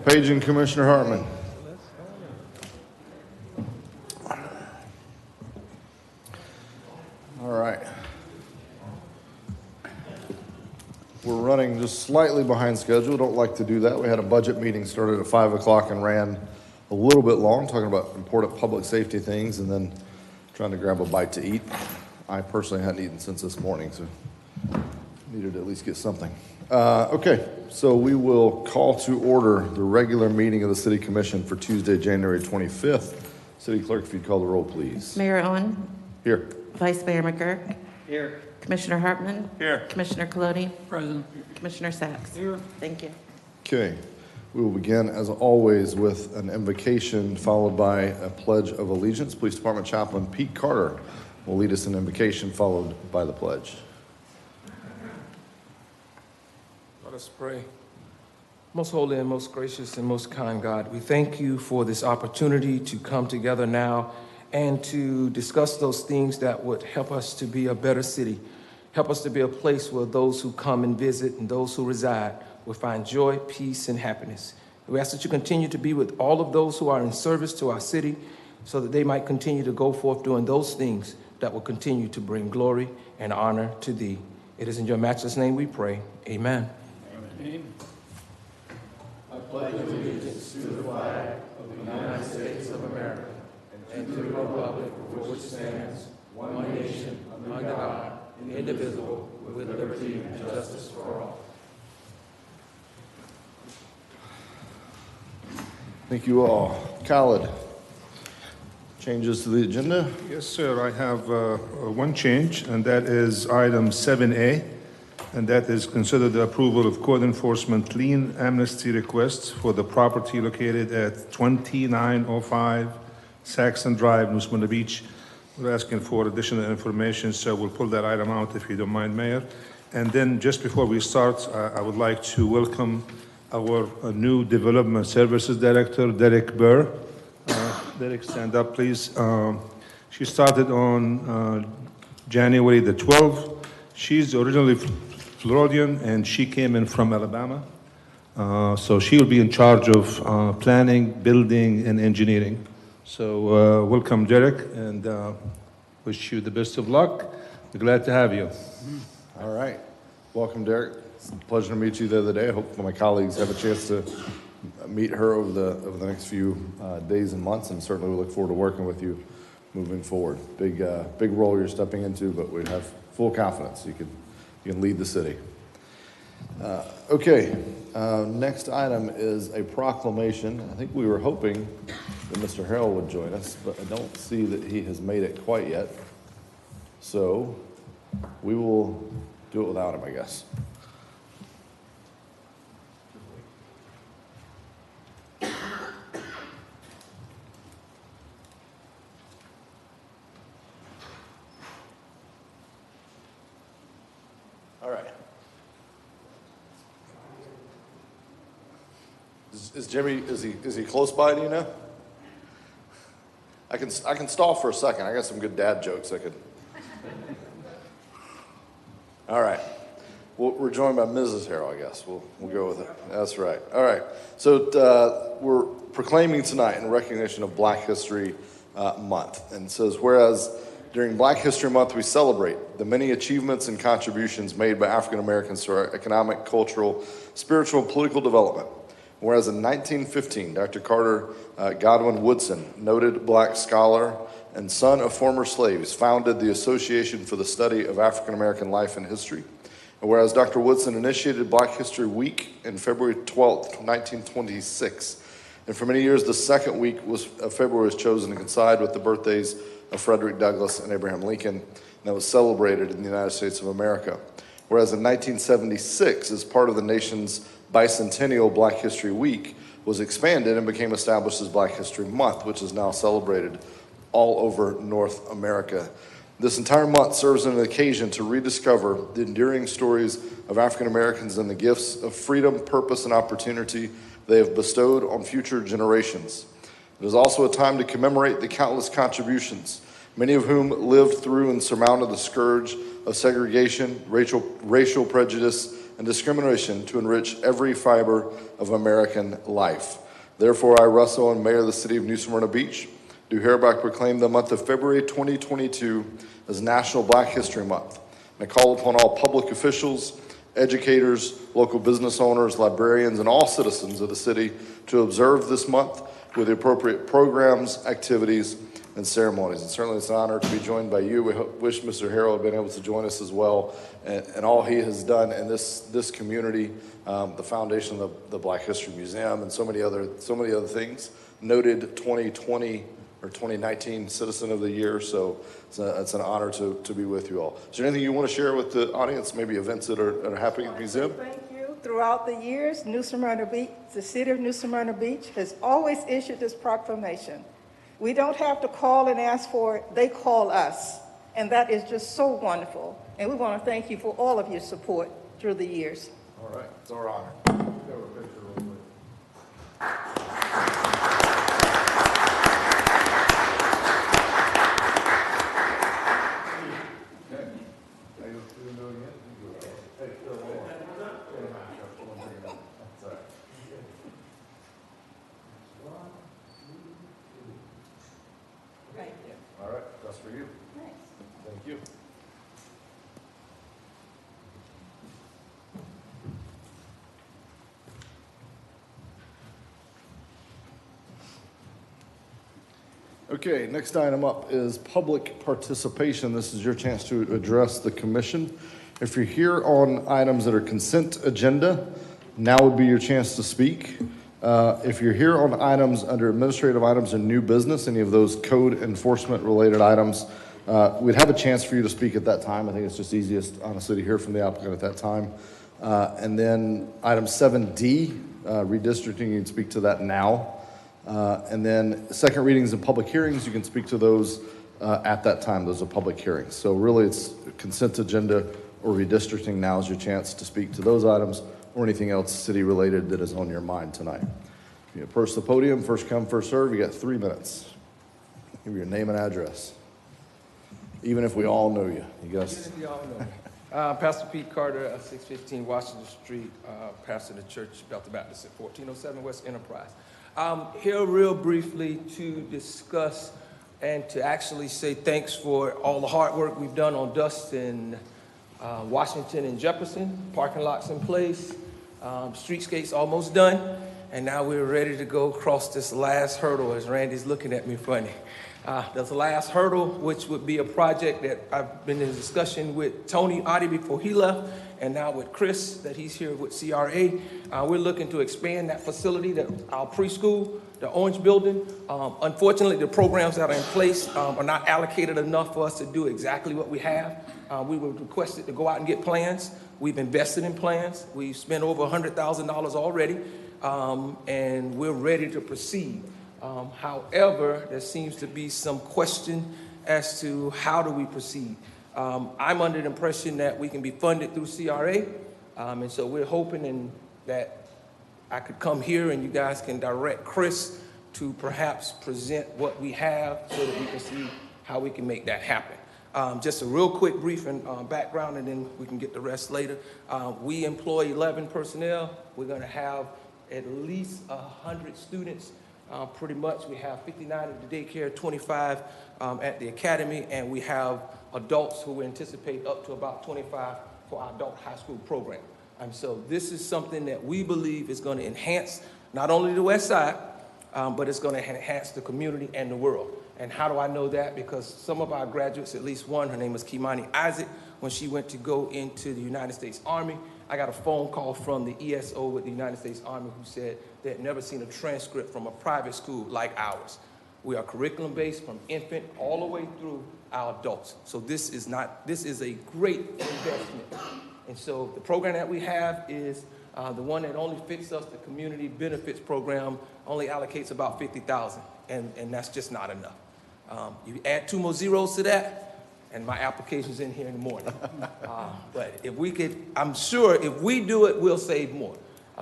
Page and Commissioner Hartman. All right. We're running just slightly behind schedule. Don't like to do that. We had a budget meeting started at 5 o'clock and ran a little bit long, talking about important public safety things and then trying to grab a bite to eat. I personally hadn't eaten since this morning, so needed to at least get something. Okay, so we will call to order the regular meeting of the City Commission for Tuesday, January 25th. City Clerk, if you'd call the roll, please. Mayor Owen. Here. Vice Mayor McGurk. Here. Commissioner Hartman. Here. Commissioner Colodi. Present. Commissioner Sacks. Here. Thank you. Okay, we will begin as always with an invocation followed by a pledge of allegiance. Police Department Chaplain Pete Carter will lead us in invocation followed by the pledge. Let us pray. Most holy and most gracious and most kind God, we thank you for this opportunity to come together now and to discuss those things that would help us to be a better city, help us to be a place where those who come and visit and those who reside will find joy, peace, and happiness. We ask that you continue to be with all of those who are in service to our city so that they might continue to go forth doing those things that will continue to bring glory and honor to thee. It is in your matchless name we pray. Amen. Amen. I pledge allegiance to the flag of the United States of America and to the republic for which stands one nation under God, indivisible, with liberty and justice for all. Thank you all. Khaled, changes to the agenda? Yes, sir. I have one change, and that is item 7A, and that is consider the approval of code enforcement lien amnesty requests for the property located at 2905 Saxon Drive, New Smyrna Beach. We're asking for additional information, so we'll pull that item out if you don't mind, Mayor. And then just before we start, I would like to welcome our new Development Services Director, Derek Burr. Derek, stand up, please. She started on January the 12th. She's originally Floridian, and she came in from Alabama. So she will be in charge of planning, building, and engineering. So welcome, Derek, and wish you the best of luck. We're glad to have you. All right. Welcome, Derek. It's a pleasure to meet you the other day. I hope my colleagues have a chance to meet her over the next few days and months, and certainly we look forward to working with you moving forward. Big role you're stepping into, but we have full confidence you can lead the city. Okay, next item is a proclamation. I think we were hoping that Mr. Harrell would join us, but I don't see that he has made it quite yet. So we will do it without him, I guess. All right. Is Jimmy, is he close by, do you know? I can stall for a second. I got some good dad jokes I could. All right. We're joined by Mrs. Harrell, I guess. We'll go with it. That's right. All right. So we're proclaiming tonight in recognition of Black History Month. And it says, whereas during Black History Month, we celebrate the many achievements and contributions made by African Americans to our economic, cultural, spiritual, and political development. Whereas in 1915, Dr. Carter Godwin Woodson, noted Black scholar and son of former slaves, founded the Association for the Study of African American Life and History. And whereas Dr. Woodson initiated Black History Week in February 12th, 1926, and for many years the second week of February was chosen to coincide with the birthdays of Frederick Douglass and Abraham Lincoln, and that was celebrated in the United States of America. Whereas in 1976, as part of the nation's bicentennial Black History Week, was expanded and became established as Black History Month, which is now celebrated all over North America. This entire month serves as an occasion to rediscover the enduring stories of African Americans and the gifts of freedom, purpose, and opportunity they have bestowed on future generations. It is also a time to commemorate the countless contributions, many of whom lived through and surmounted the scourge of segregation, racial prejudice, and discrimination to enrich every fiber of American life. Therefore, I, Russell, and Mayor of the City of New Smyrna Beach, do hereby proclaim the month of February 2022 as National Black History Month. And I call upon all public officials, educators, local business owners, librarians, and all citizens of the city to observe this month with the appropriate programs, activities, and ceremonies. And certainly it's an honor to be joined by you. We wish Mr. Harrell had been able to join us as well, and all he has done in this community, the foundation of the Black History Museum, and so many other things. Noted 2020 or 2019 Citizen of the Year, so it's an honor to be with you all. Is there anything you want to share with the audience, maybe events that are happening at the museum? Thank you. Throughout the years, New Smyrna Beach, the city of New Smyrna Beach has always issued this proclamation. We don't have to call and ask for it, they call us. And that is just so wonderful. And we want to thank you for all of your support through the years. All right, it's our honor. Thank you. All right, that's for you. Thanks. Thank you. Okay, next item up is public participation. This is your chance to address the commission. If you're here on items that are consent agenda, now would be your chance to speak. If you're here on items under administrative items and new business, any of those code enforcement related items, we'd have a chance for you to speak at that time. I think it's just easiest, honestly, to hear from the applicant at that time. And then item 7D, redistricting, you can speak to that now. And then second readings and public hearings, you can speak to those at that time. Those are public hearings. So really it's consent agenda or redistricting. Now is your chance to speak to those items or anything else city related that is on your mind tonight. You approach the podium, first come, first serve. You got 3 minutes. Give your name and address. Even if we all know you. You guys. Pastor Pete Carter, 615 Washington Street, pastor of the Church Bethel Baptist at 1407 West Enterprise. Here real briefly to discuss and to actually say thanks for all the hard work we've done on Dustin, Washington and Jefferson, parking lots in place, streetscapes almost done, and now we're ready to go across this last hurdle as Randy's looking at me funny. There's the last hurdle, which would be a project that I've been in discussion with Tony Oddie before he left, and now with Chris, that he's here with CRA. We're looking to expand that facility, our preschool, the Orange Building. Unfortunately, the programs that are in place are not allocated enough for us to do exactly what we have. We were requested to go out and get plans. We've invested in plans. We've spent over $100,000 already, and we're ready to proceed. However, there seems to be some question as to how do we proceed. I'm under the impression that we can be funded through CRA, and so we're hoping that I could come here and you guys can direct Chris to perhaps present what we have so that we can see how we can make that happen. Just a real quick brief and background, and then we can get the rest later. We employ 11 personnel. We're going to have at least 100 students. Pretty much, we have 59 at the daycare, 25 at the academy, and we have adults who we anticipate up to about 25 for our adult high school program. And so this is something that we believe is going to enhance not only the West Side, but it's going to enhance the community and the world. And how do I know that? Because some of our graduates, at least one, her name was Kimani Isaac, when she went to go into the United States Army, I got a phone call from the ESO with the United States Army who said they had never seen a transcript from a private school like ours. We are curriculum-based from infant all the way through our adults. So this is a great investment. And so the program that we have is the one that only fits us, the community benefits program, only allocates about $50,000, and that's just not enough. You add 2 more zeros to that, and my application's in here in the morning. But if we could, I'm sure if we do it, we'll save more.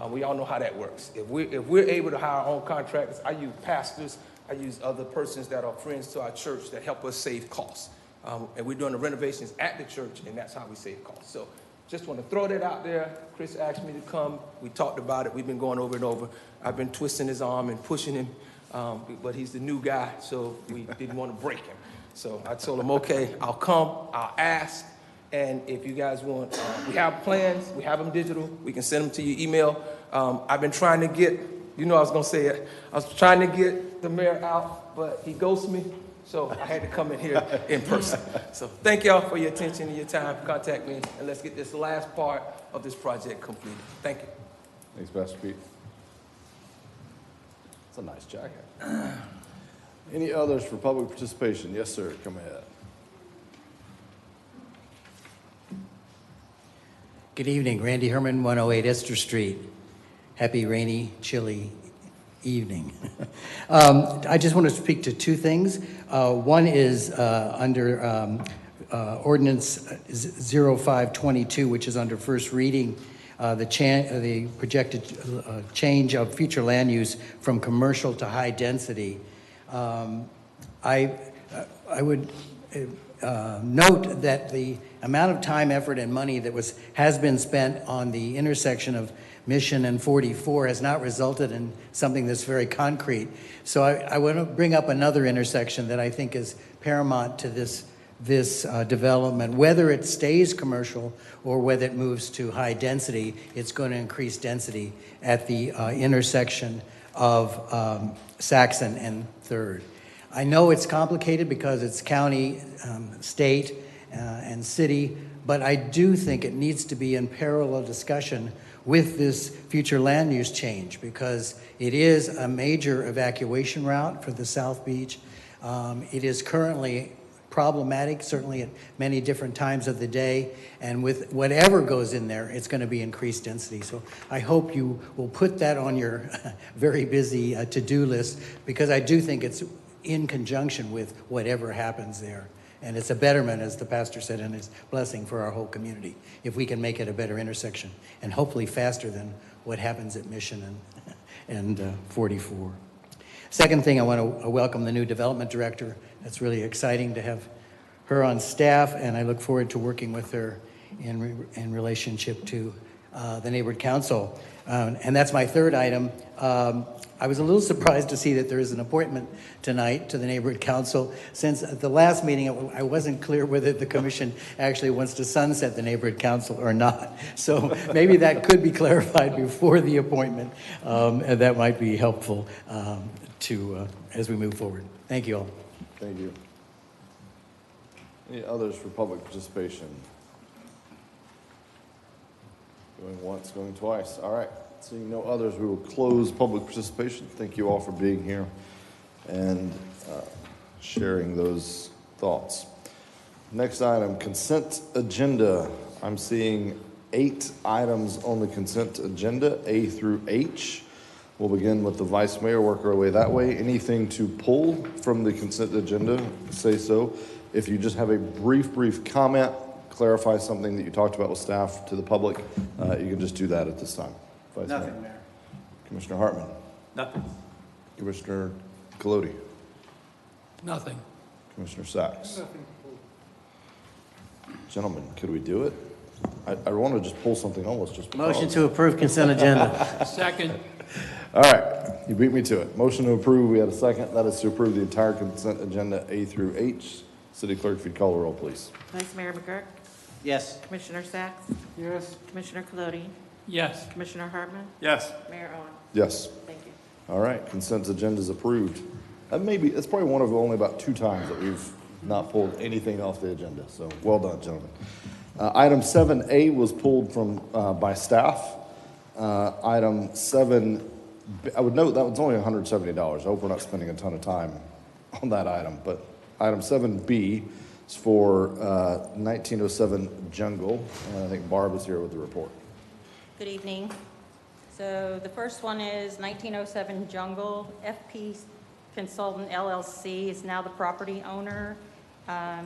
We all know how that works. If we're able to hire our own contractors, I use pastors, I use other persons that are friends to our church that help us save costs. And we're doing the renovations at the church, and that's how we save costs. So just want to throw that out there. Chris asked me to come. We talked about it. We've been going over and over. I've been twisting his arm and pushing him, but he's the new guy, so we didn't want to break him. So I told him, okay, I'll come, I'll ask, and if you guys want, we have plans, we have them digital, we can send them to your email. I've been trying to get, I was going to say it, I was trying to get the mayor out, but he ghosted me, so I had to come in here in person. So thank y'all for your attention and your time. Contact me, and let's get this last part of this project completed. Thank you. Thanks, Pastor Pete. It's a nice jacket. Any others for public participation? Yes, sir. Come ahead. Good evening, Randy Herman, 108 Esther Street. Happy, rainy, chilly evening. I just want to speak to two things. One is under Ordinance 0522, which is under first reading, the projected change of future land use from commercial to high density. I would note that the amount of time, effort, and money that has been spent on the intersection of Mission and 44 has not resulted in something that's very concrete. So I want to bring up another intersection that I think is paramount to this development. Whether it stays commercial or whether it moves to high density, it's going to increase density at the intersection of Saxon and 3rd. I know it's complicated because it's county, state, and city, but I do think it needs to be in parallel discussion with this future land use change because it is a major evacuation route for the South Beach. It is currently problematic, certainly at many different times of the day, and with whatever goes in there, it's going to be increased density. So I hope you will put that on your very busy to-do list because I do think it's in conjunction with whatever happens there. And it's a betterment, as the pastor said in his blessing, for our whole community, if we can make it a better intersection, and hopefully faster than what happens at Mission and 44. Second thing, I want to welcome the new development director. It's really exciting to have her on staff, and I look forward to working with her in relationship to the neighborhood council. And that's my third item. I was a little surprised to see that there is an appointment tonight to the neighborhood council. Since at the last meeting, I wasn't clear whether the commission actually wants to sunset the neighborhood council or not. So maybe that could be clarified before the appointment, and that might be helpful as we move forward. Thank you all. Thank you. Any others for public participation? Going once, going twice. All right. Seeing no others, we will close public participation. Thank you all for being here and sharing those thoughts. Next item, consent agenda. I'm seeing 8 items on the consent agenda, A through H. We'll begin with the vice mayor, work our way that way. Anything to pull from the consent agenda, say so. If you just have a brief comment, clarify something that you talked about with staff to the public, you can just do that at this time. Vice Nothing, Mayor. Mayor. Commissioner Hartman. Nothing. Commissioner Colodi. Nothing. Commissioner Sacks. Gentlemen, could we do it? I want to just pull something almost just because. Motion to approve consent agenda. Second. All right, you beat me to it. Motion to approve, we had a second. That is to approve the entire consent agenda A through H. City Clerk, if you'd call the roll, please. Vice Mayor McGurk? Yes. Commissioner Sacks? Yes. Commissioner Colodi? Yes. Commissioner Hartman? Yes. Mayor Owen? Yes. Thank you. All right, consent agenda is approved. That's probably one of only about 2 times that we've not pulled anything off the agenda. So well done, gentlemen. Item 7A was pulled from by staff. Item 7, I would note that was only $170. I hope we're not spending a ton of time on that item. But item 7B is for 1907 Jungle, and I think Barb is here with the report. Good evening. So the first one is 1907 Jungle. FP Consultant LLC is now the property owner.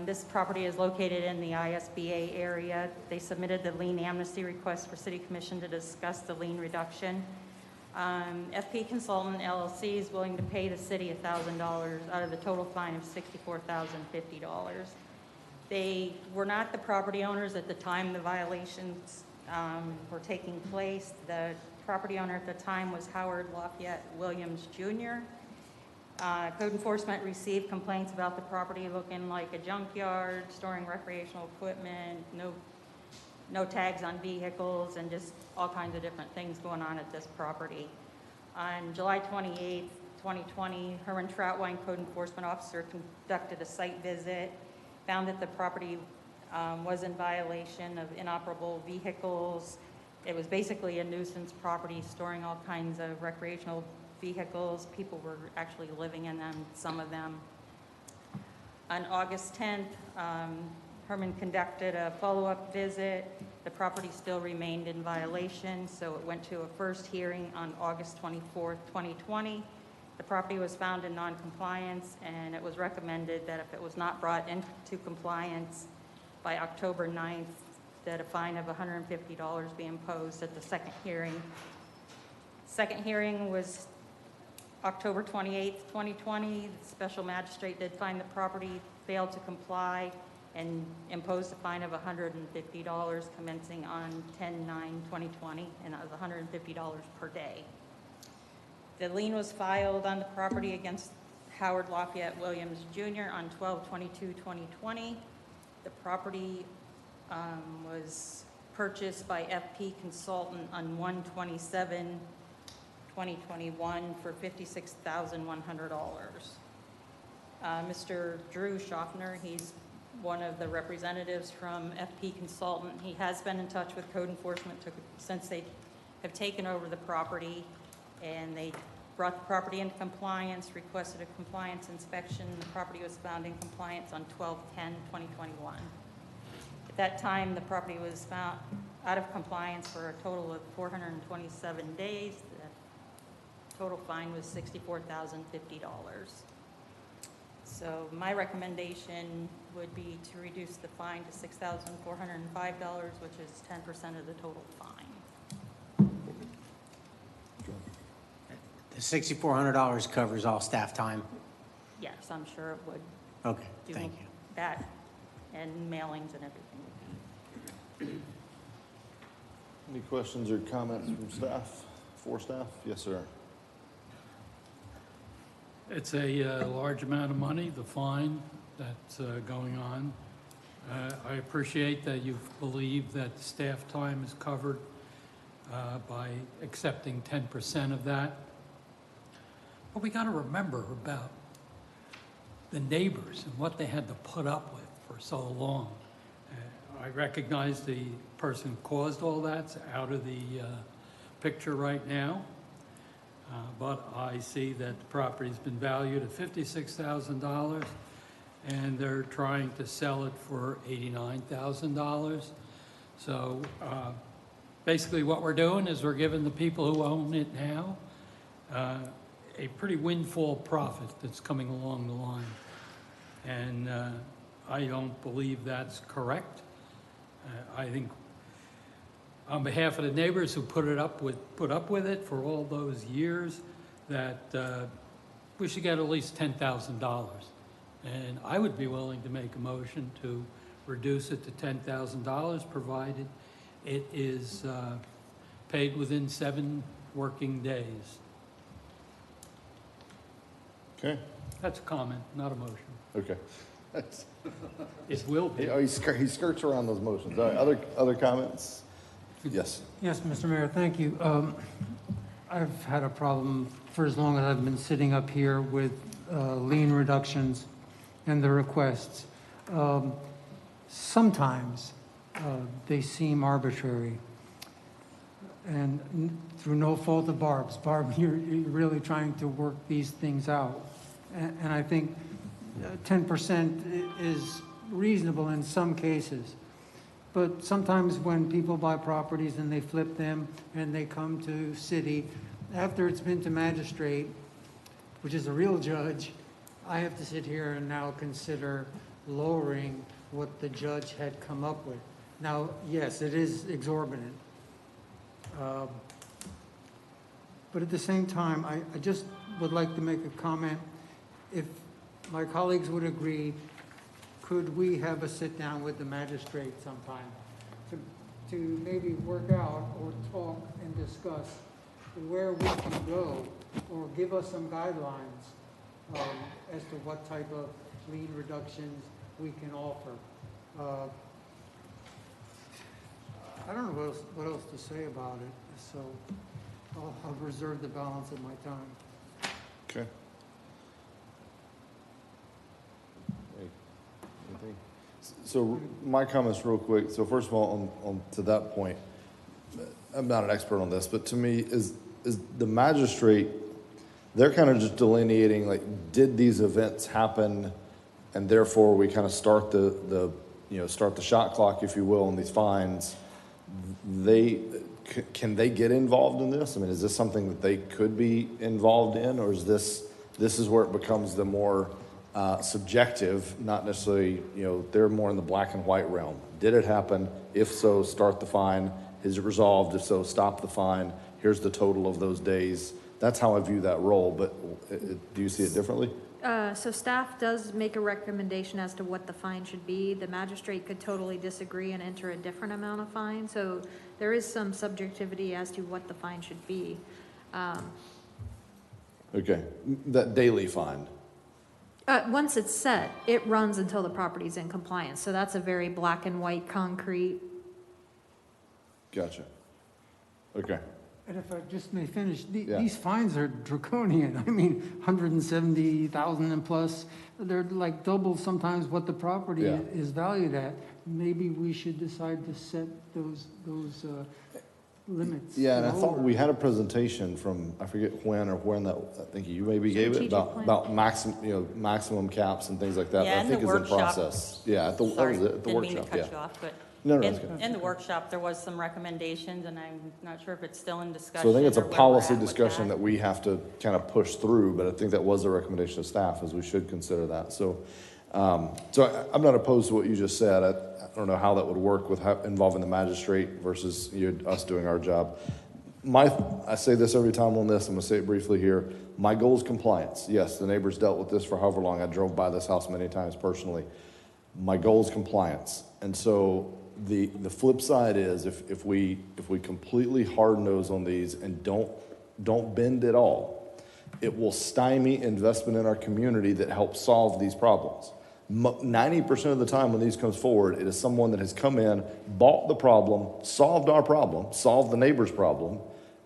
This property is located in the ISBA area. They submitted the lien amnesty request for City Commission to discuss the lien reduction. FP Consultant LLC is willing to pay the city $1,000 out of the total fine of $64,050. They were not the property owners at the time the violations were taking place. The property owner at the time was Howard Lafayette Williams Jr. Code enforcement received complaints about the property looking like a junkyard, storing recreational equipment, no tags on vehicles, and just all kinds of different things going on at this property. On July 28th, 2020, Herman Troutwine, Code Enforcement Officer, conducted a site visit, found that the property was in violation of inoperable vehicles. It was basically a nuisance property, storing all kinds of recreational vehicles. People were actually living in them, some of them. On August 10th, Herman conducted a follow-up visit. The property still remained in violation, so it went to a first hearing on August 24th, 2020. The property was found in non-compliance, and it was recommended that if it was not brought into compliance by October 9th, that a fine of $150 be imposed at the second hearing. Second hearing was October 28th, 2020. The special magistrate did find the property failed to comply and imposed a fine of $150 commencing on 10/9/2020, and that was $150 per day. The lien was filed on the property against Howard Lafayette Williams Jr. on 12/22/2020. The property was purchased by FP Consultant on 1/27/2021 for $56,100. Mr. Drew Schaffner, he's one of the representatives from FP Consultant. He has been in touch with code enforcement since they have taken over the property, and they brought the property into compliance, requested a compliance inspection. The property was found in compliance on 12/10/2021. At that time, the property was found out of compliance for a total of 427 days. The total fine was $64,050. So my recommendation would be to reduce the fine to $6,405, which is 10% of the total fine. The $6,400 covers all staff time? Yes, I'm sure it would. Okay, Do thank you. that and mailings and everything would be. Any questions or comments from staff, for staff? Yes, sir. It's a large amount of money, the fine that's going on. I appreciate that you believe that staff time is covered by accepting 10% of that. But we got to remember about the neighbors and what they had to put up with for so long. I recognize the person who caused all that's out of the picture right now. But I see that the property's been valued at $56,000, and they're trying to sell it for $89,000. So basically what we're doing is we're giving the people who own it now a pretty windfall profit that's coming along the line. And I don't believe that's correct. I think on behalf of the neighbors who put up with it for all those years, that we should get at least $10,000. And I would be willing to make a motion to reduce it to $10,000, provided it is paid within 7 working days. Okay. That's a comment, not a motion. Okay. It will be. He skirts around those motions. All right, other comments? Yes. Yes, Mr. Mayor, thank you. I've had a problem for as long as I've been sitting up here with lien reductions and the requests. Sometimes they seem arbitrary, and through no fault of Barb's. Barb, you're really trying to work these things out. And I think 10% is reasonable in some cases. But sometimes when people buy properties and they flip them and they come to city, after it's been to magistrate, which is a real judge, I have to sit here and now consider lowering what the judge had come up with. Now, yes, it is exorbitant. But at the same time, I just would like to make a comment. If my colleagues would agree, could we have a sit-down with the magistrate sometime to maybe work out or talk and discuss where we can go, or give us some guidelines as to what type of lien reductions we can offer. I don't know what else to say about it, so I'll reserve the balance of my time. Okay. Anything? So my comments real quick. So first of all, on to that point, I'm not an expert on this, but to me, is the magistrate, they're kind of just delineating, like, did these events happen, and therefore we kind of start start the shot clock, if you will, on these fines. Can they get involved in this? I mean, is this something that they could be involved in, or is this is where it becomes the more subjective, not necessarily, they're more in the black and white realm. Did it happen? If so, start the fine. Is it resolved? If so, stop the fine. Here's the total of those days. That's how I view that role, but do you see it differently? So staff does make a recommendation as to what the fine should be. The magistrate could totally disagree and enter a different amount of fine. So there is some subjectivity as to what the fine should be. Okay, that daily fine. Once it's set, it runs until the property's in compliance. So that's a very black and white, concrete. Gotcha. Okay. And if I just may finish, Yeah. these fines are draconian. I mean, 170,000 and plus, they're like double sometimes what the property Yeah. is valued at. Maybe we should decide to set those limits. Yeah, and I thought lower. we had a presentation from, I forget when that, I think you maybe gave it, Strategic plan. about maximum caps and things like that. Yeah, But I in think the it's in workshop. process. Yeah, that Sorry, was it, at the didn't mean workshop, to yeah. cut you off, but No, that's good. in the workshop, there was some recommendations, and I'm not sure if it's still in discussion. So I think it's a or where we're policy at with discussion that we have to kind of push through, but I think that was a recommendation of staff, is we should consider that. So, I'm not opposed to what you just said. I don't know how that would work with involving the magistrate versus us doing our job. I say this every time on this, I'm gonna say it briefly here. My goal is compliance. Yes, the neighbors dealt with this for however long. I drove by this house many times personally. My goal is compliance. And so the flip side is if we completely hard nose on these and don't bend at all, it will stymie investment in our community that helps solve these problems. 90% of the time when these comes forward, it is someone that has come in, bought the problem, solved our problem, solved the neighbor's problem,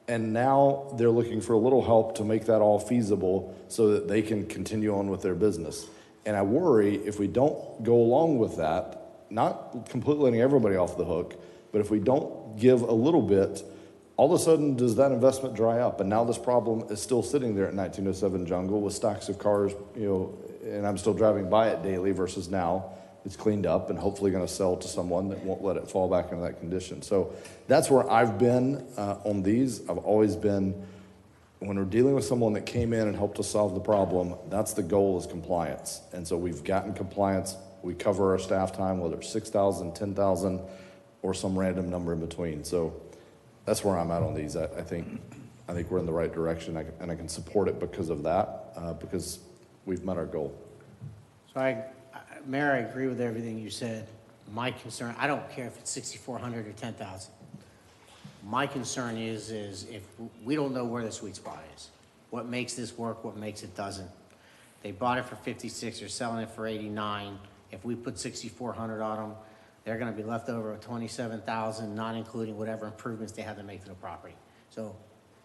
and now they're looking for a little help to make that all feasible so that they can continue on with their business. And I worry if we don't go along with that, not completely letting everybody off the hook, but if we don't give a little bit, all of a sudden does that investment dry up? And now this problem is still sitting there at 1907 Jungle with stacks of cars, and I'm still driving by it daily versus now it's cleaned up and hopefully going to sell to someone that won't let it fall back into that condition. So that's where I've been on these. I've always been, when we're dealing with someone that came in and helped us solve the problem, that's the goal, is compliance. And so we've gotten compliance. We cover our staff time, whether it's 6,000, 10,000, or some random number in between. So that's where I'm at on these. I think we're in the right direction, and I can support it because of that, because we've met our goal. So Mayor, I agree with everything you said. My concern, I don't care if it's 6,400 or 10,000. My concern is if we don't know where the sweet spot is, what makes this work, what makes it doesn't. They bought it for 56, they're selling it for 89. If we put 6,400 on them, they're going to be left over with 27,000, not including whatever improvements they have to make to the property. So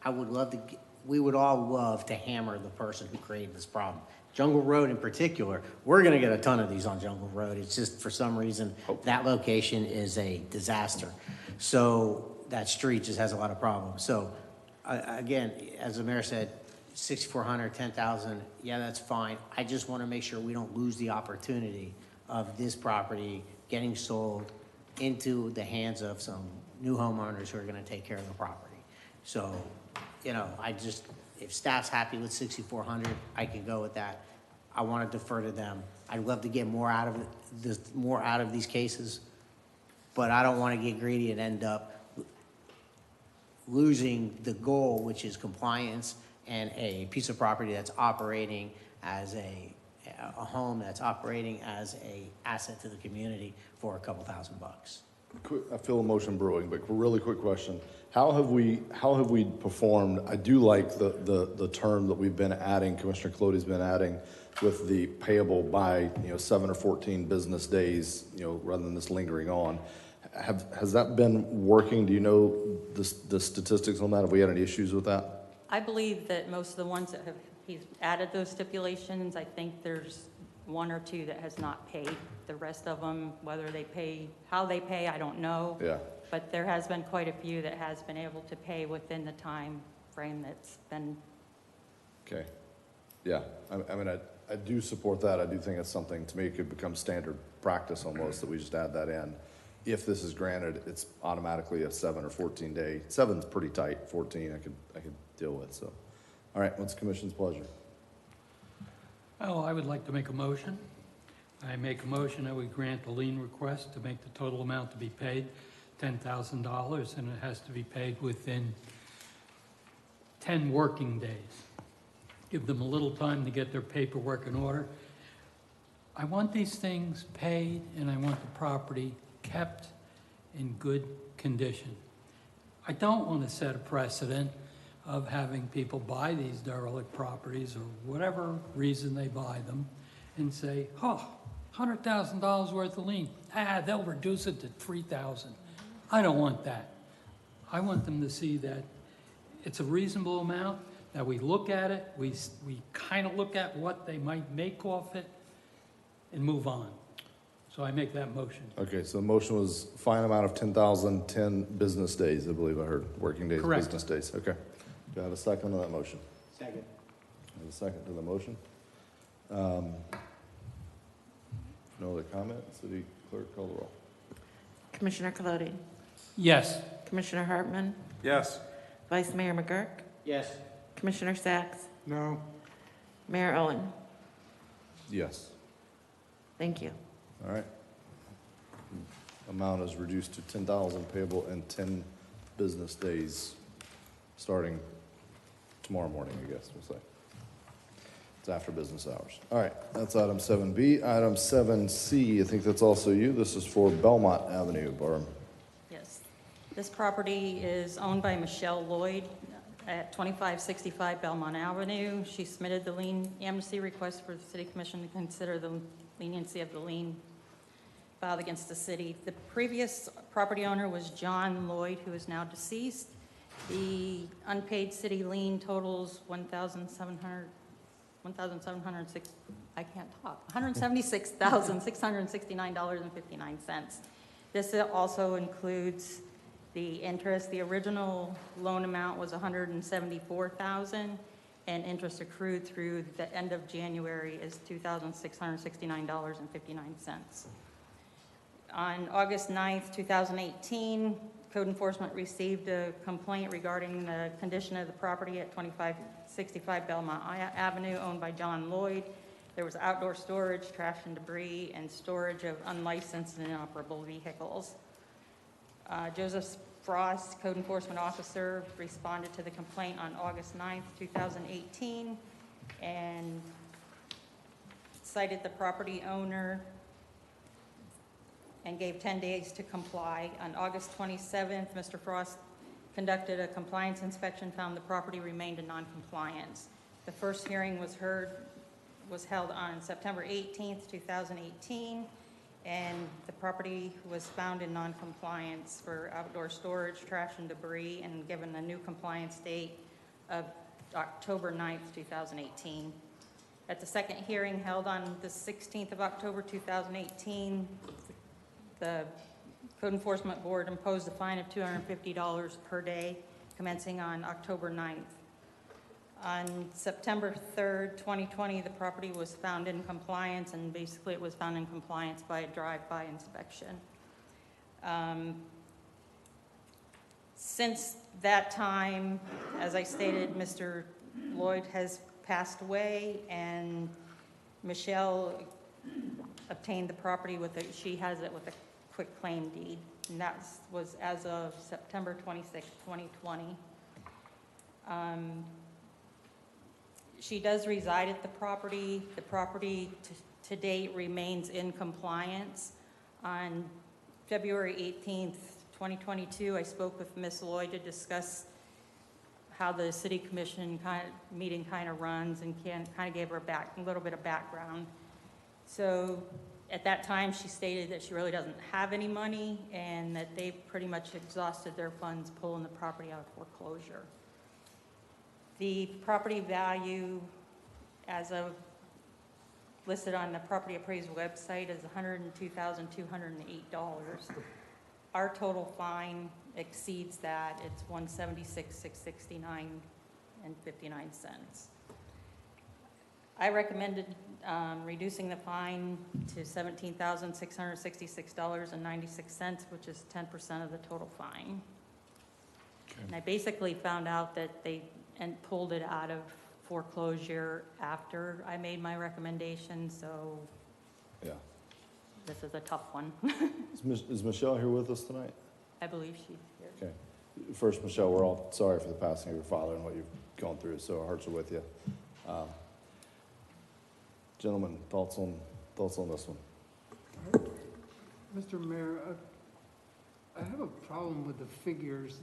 I would love to, we would all love to hammer the person who created this problem. Jungle Road in particular, we're going to get a ton of these on Jungle Road. It's just for some reason that location is a disaster. So that street just has a lot of problems. So again, as the mayor said, 6,400, 10,000, yeah, that's fine. I just want to make sure we don't lose the opportunity of this property getting sold into the hands of some new homeowners who are going to take care of the property. So, if staff's happy with 6,400, I can go with that. I want to defer to them. I'd love to get more out of these cases, but I don't want to get greedy and end up losing the goal, which is compliance and a piece of property that's operating as a home that's operating as a asset to the community for a couple $1,000. I feel emotion brewing, but really quick question. How have we performed? I do like the term that we've been adding, Commissioner Colodey's been adding with the payable by, 7 or 14 business days, rather than this lingering on. Has that been working? Do you know the statistics on that? Have we had any issues with that? I believe that most of the ones that he's added those stipulations, I think there's one or two that has not paid. The rest of them, whether they pay, how they pay, I don't know. Yeah. But there has been quite a few that has been able to pay within the time frame that's been. Okay. Yeah. I mean, I do support that. I do think it's something, to me, it could become standard practice almost, that we just add that in. If this is granted, it's automatically a 7 or 14 day. 7's pretty tight. 14 I could deal with. So, all right. What's the commission's pleasure? Oh, I would like to make a motion. I make a motion that we grant the lien request to make the total amount to be paid $10,000, and it has to be paid within 10 working days. Give them a little time to get their paperwork in order. I want these things paid, and I want the property kept in good condition. I don't want to set a precedent of having people buy these derelict properties or whatever reason they buy them and say, oh, $100,000 worth of lien. They'll reduce it to $3,000. I don't want that. I want them to see that it's a reasonable amount, that we look at it, we kind of look at what they might make off it and move on. So I make that motion. Okay, so the motion was fine amount of 10,000, 10 business days, I believe I heard, working days, Correct. business days. Okay. Do I have a second on that motion? Second. I have a second to the motion. No other comments? City Clerk, call the roll. Commissioner Colodey, Yes. Commissioner Hartman, Yes. Vice Mayor McGurk, Yes. Commissioner Sacks, No. Mayor Owen. Yes. Thank you. All right. Amount is reduced to 10,000 payable in 10 business days, starting tomorrow morning, I guess we'll say. It's after business hours. All right, that's item 7B. Item 7C, I think that's also you. This is for Belmont Avenue, Barb. Yes. This property is owned by Michelle Lloyd at 2565 Belmont Avenue. She submitted the lien amnesty request for the City Commission to consider the leniency of the lien filed against the city. The previous property owner was John Lloyd, who is now deceased. The unpaid city lien totals $176,669.59. This also includes the interest. The original loan amount was $174,000, and interest accrued through the end of January is $2,669.59. On August 9th, 2018, Code Enforcement received a complaint regarding the condition of the property at 2565 Belmont Avenue, owned by John Lloyd. There was outdoor storage, trash and debris, and storage of unlicensed and inoperable vehicles. Joseph Frost, Code Enforcement Officer, responded to the complaint on August 9th, 2018, and cited the property owner and gave 10 days to comply. On August 27th, Mr. Frost conducted a compliance inspection, found the property remained in noncompliance. The first hearing was held on September 18th, 2018, and the property was found in noncompliance for outdoor storage, trash and debris, and given a new compliance date of October 9th, 2018. At the second hearing held on the 16th of October, 2018, the Code Enforcement Board imposed a fine of $250 per day, commencing on October 9th. On September 3rd, 2020, the property was found in compliance, and basically it was found in compliance by a drive-by inspection. Since that time, as I stated, Mr. Lloyd has passed away, and Michelle obtained the property she has it with a quick claim deed, and that was as of September 26, 2020. She does reside at the property. The property to date remains in compliance. On February 18th, 2022, I spoke with Ms. Lloyd to discuss how the city commission meeting kind of runs, and kind of gave her a little bit of background. So at that time, she stated that she really doesn't have any money and that they've pretty much exhausted their funds pulling the property out of foreclosure. The property value, as of listed on the property appraisal website, is $102,208. Our total fine exceeds that. It's $176,669.59. I recommended reducing the fine to $17,666.96, which is 10% of the total fine. Okay. And I basically found out that they pulled it out of foreclosure after I made my recommendation, so Yeah. this is a tough one. Is Michelle here with us tonight? I believe she's here. Okay. First, Michelle, we're all sorry for the passing of your father and what you've gone through, so our hearts are with you. Gentlemen, thoughts on this one? Mr. Mayor, I have a problem with the figures.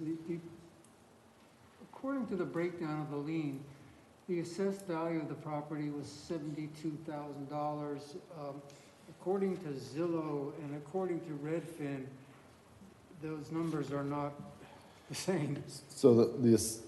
According to the breakdown of the lien, the assessed value of the property was $72,000. According to Zillow and according to Redfin, those numbers are not the same. So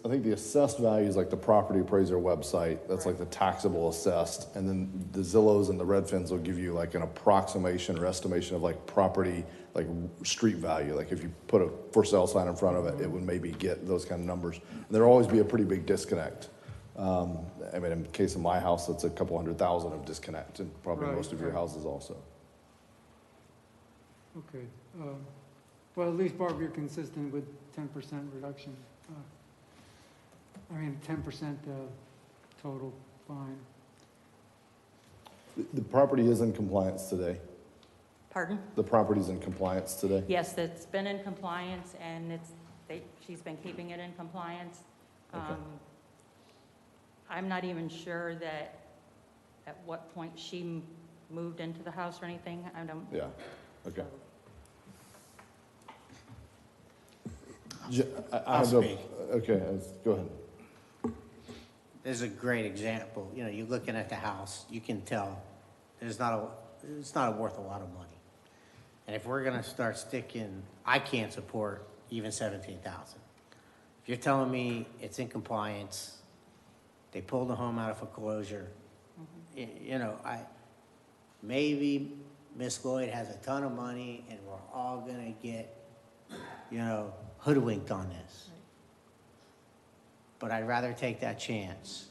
I think the assessed value is like the property appraiser website. That's like the taxable assessed. And then the Zillows and the Redfins will give you like an approximation or estimation of like property, like street value. Like if you put a for sale sign in front of it, it would maybe get those kind of numbers. And there'll always be a pretty big disconnect. I mean, in the case of my house, it's a couple $100,000 of disconnect, and probably Right, most of your right. houses also. Okay. Well, at least, Barb, you're consistent with 10% reduction. 10% total fine. The property is in compliance today. Pardon? The property's in compliance today. Yes, it's been in compliance, and she's been keeping it in compliance. Okay. I'm not even sure that at what point she moved into the house or anything. I don't. Yeah, okay. So- I'll speak. Okay, go ahead. This is a great example. You know, you're looking at the house, you can tell it's not worth a lot of money. And if we're gonna start sticking, I can't support even 17,000. If you're telling me it's in compliance, they pulled the home out of foreclosure, maybe Miss Lloyd has a ton of money and we're all gonna get, hoodwinked on this. But I'd rather take that chance.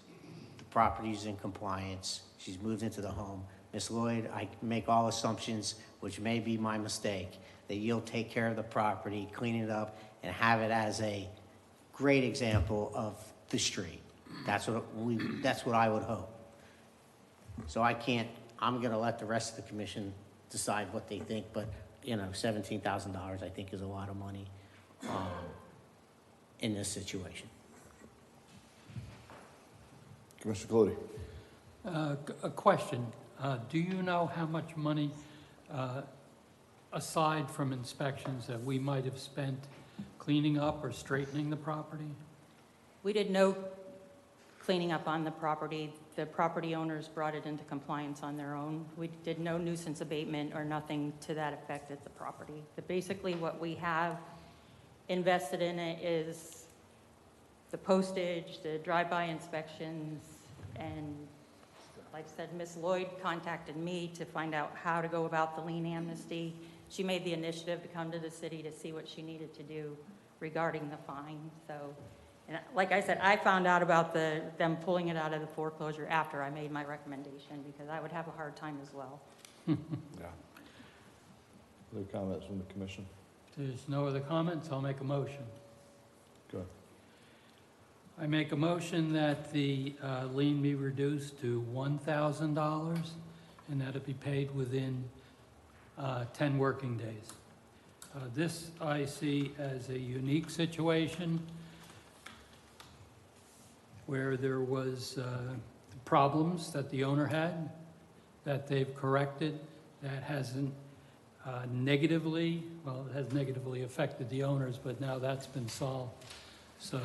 The property's in compliance. She's moved into the home. Miss Lloyd, I make all assumptions, which may be my mistake, that you'll take care of the property, clean it up, and have it as a great example of the street. That's what I would hope. So I'm gonna let the rest of the commission decide what they think, but, $17,000 I think is a lot of money in this situation. Commissioner Colody. A question. Do you know how much money, aside from inspections, that we might have spent cleaning up or straightening the property? We did no cleaning up on the property. The property owners brought it into compliance on their own. We did no nuisance abatement or nothing to that effect at the property. But basically what we have invested in it is the postage, the drive-by inspections, and like I said, Ms. Lloyd contacted me to find out how to go about the lien amnesty. She made the initiative to come to the city to see what she needed to do regarding the fine. So, and like I said, I found out about them pulling it out of the foreclosure after I made my recommendation, because I would have a hard time as well. Yeah. Other comments from the commission? If there's no other comments, I'll make a motion. Go ahead. I make a motion that the lien be reduced to $1,000 and that it be paid within 10 working days. This I see as a unique situation where there was problems that the owner had, that they've corrected, that hasn't negatively, well, it has negatively affected the owners, but now that's been solved. So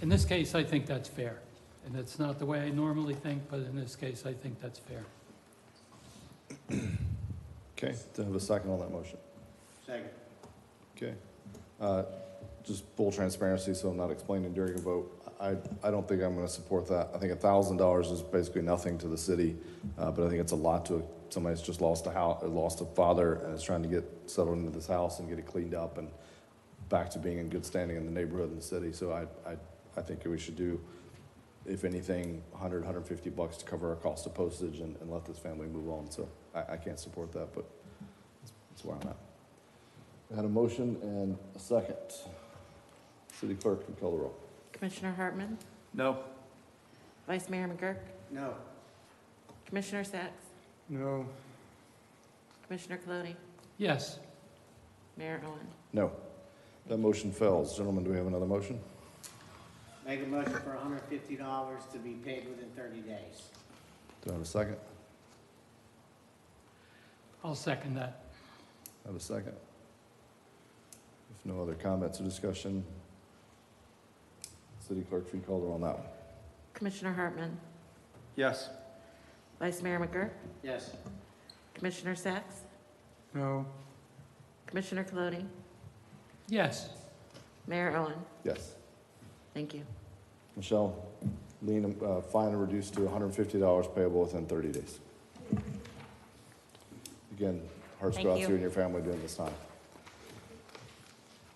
in this case, I think that's fair. And it's not the way I normally think, but in this case, I think that's fair. Okay, do I have a second on that motion? Second. Okay. Just full transparency, so I'm not explaining during a vote. I don't think I'm going to support that. I think $1,000 is basically nothing to the city, but I think it's a lot to somebody that's just lost a house, lost a father, and is trying to get settled into this house and get it cleaned up and back to being in good standing in the neighborhood and the city. So I think we should do, if anything, $100, $150 to cover our cost of postage and let this family move on. So I can't support that, but that's where I'm at. I had a motion and a second. City Clerk, can you call the roll? Commissioner Hartman? No. Vice Mayor McGurk? No. Commissioner Sacks? No. Commissioner Colodi? Yes. Mayor Owen? No. That motion fails. Gentlemen, do we have another motion? Make a motion for $150 to be paid within 30 days. Do I have a second? I'll second that. I have a second. If no other comments or discussion, City Clerk, if you call the roll on that one. Commissioner Hartman? Yes. Vice Mayor McGurk? Yes. Commissioner Sacks? No. Commissioner Colodi? Yes. Mayor Owen? Yes. Thank you. Michelle, lien, fine reduced to $150 payable within 30 days. Again, hearts Thank go out to you. you and your family during this time.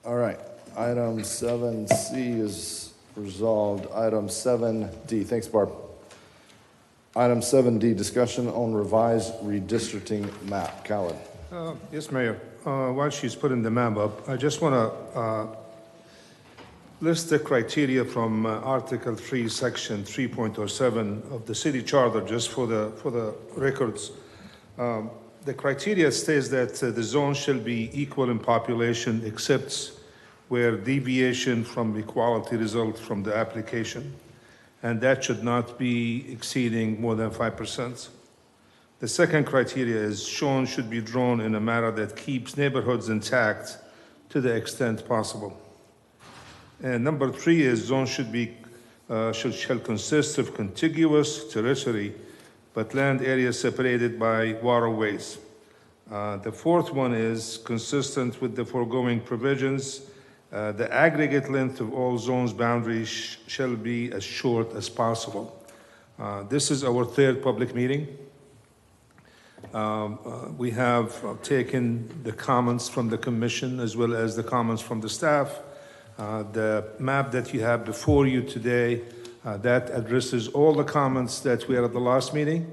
All right, item 7C is resolved. Item 7D, thanks, Barb. Item 7D, discussion on revised redistricting map. Khaled. Yes, Mayor. While she's putting the map up, I just want to list the criteria from Article 3, Section 3.07 of the City Charter, just for the records. The criteria states that the zone shall be equal in population except where deviation from equality results from the application, and that should not be exceeding more than 5%. The second criteria is shown should be drawn in a manner that keeps neighborhoods intact to the extent possible. And number 3 is zone should be shall consist of contiguous territory, but land areas separated by waterways. The fourth one is consistent with the foregoing provisions. The aggregate length of all zones boundaries shall be as short as possible. This is our third public meeting. We have taken the comments from the commission as well as the comments from the staff. The map that you have before you today, that addresses all the comments that we had at the last meeting.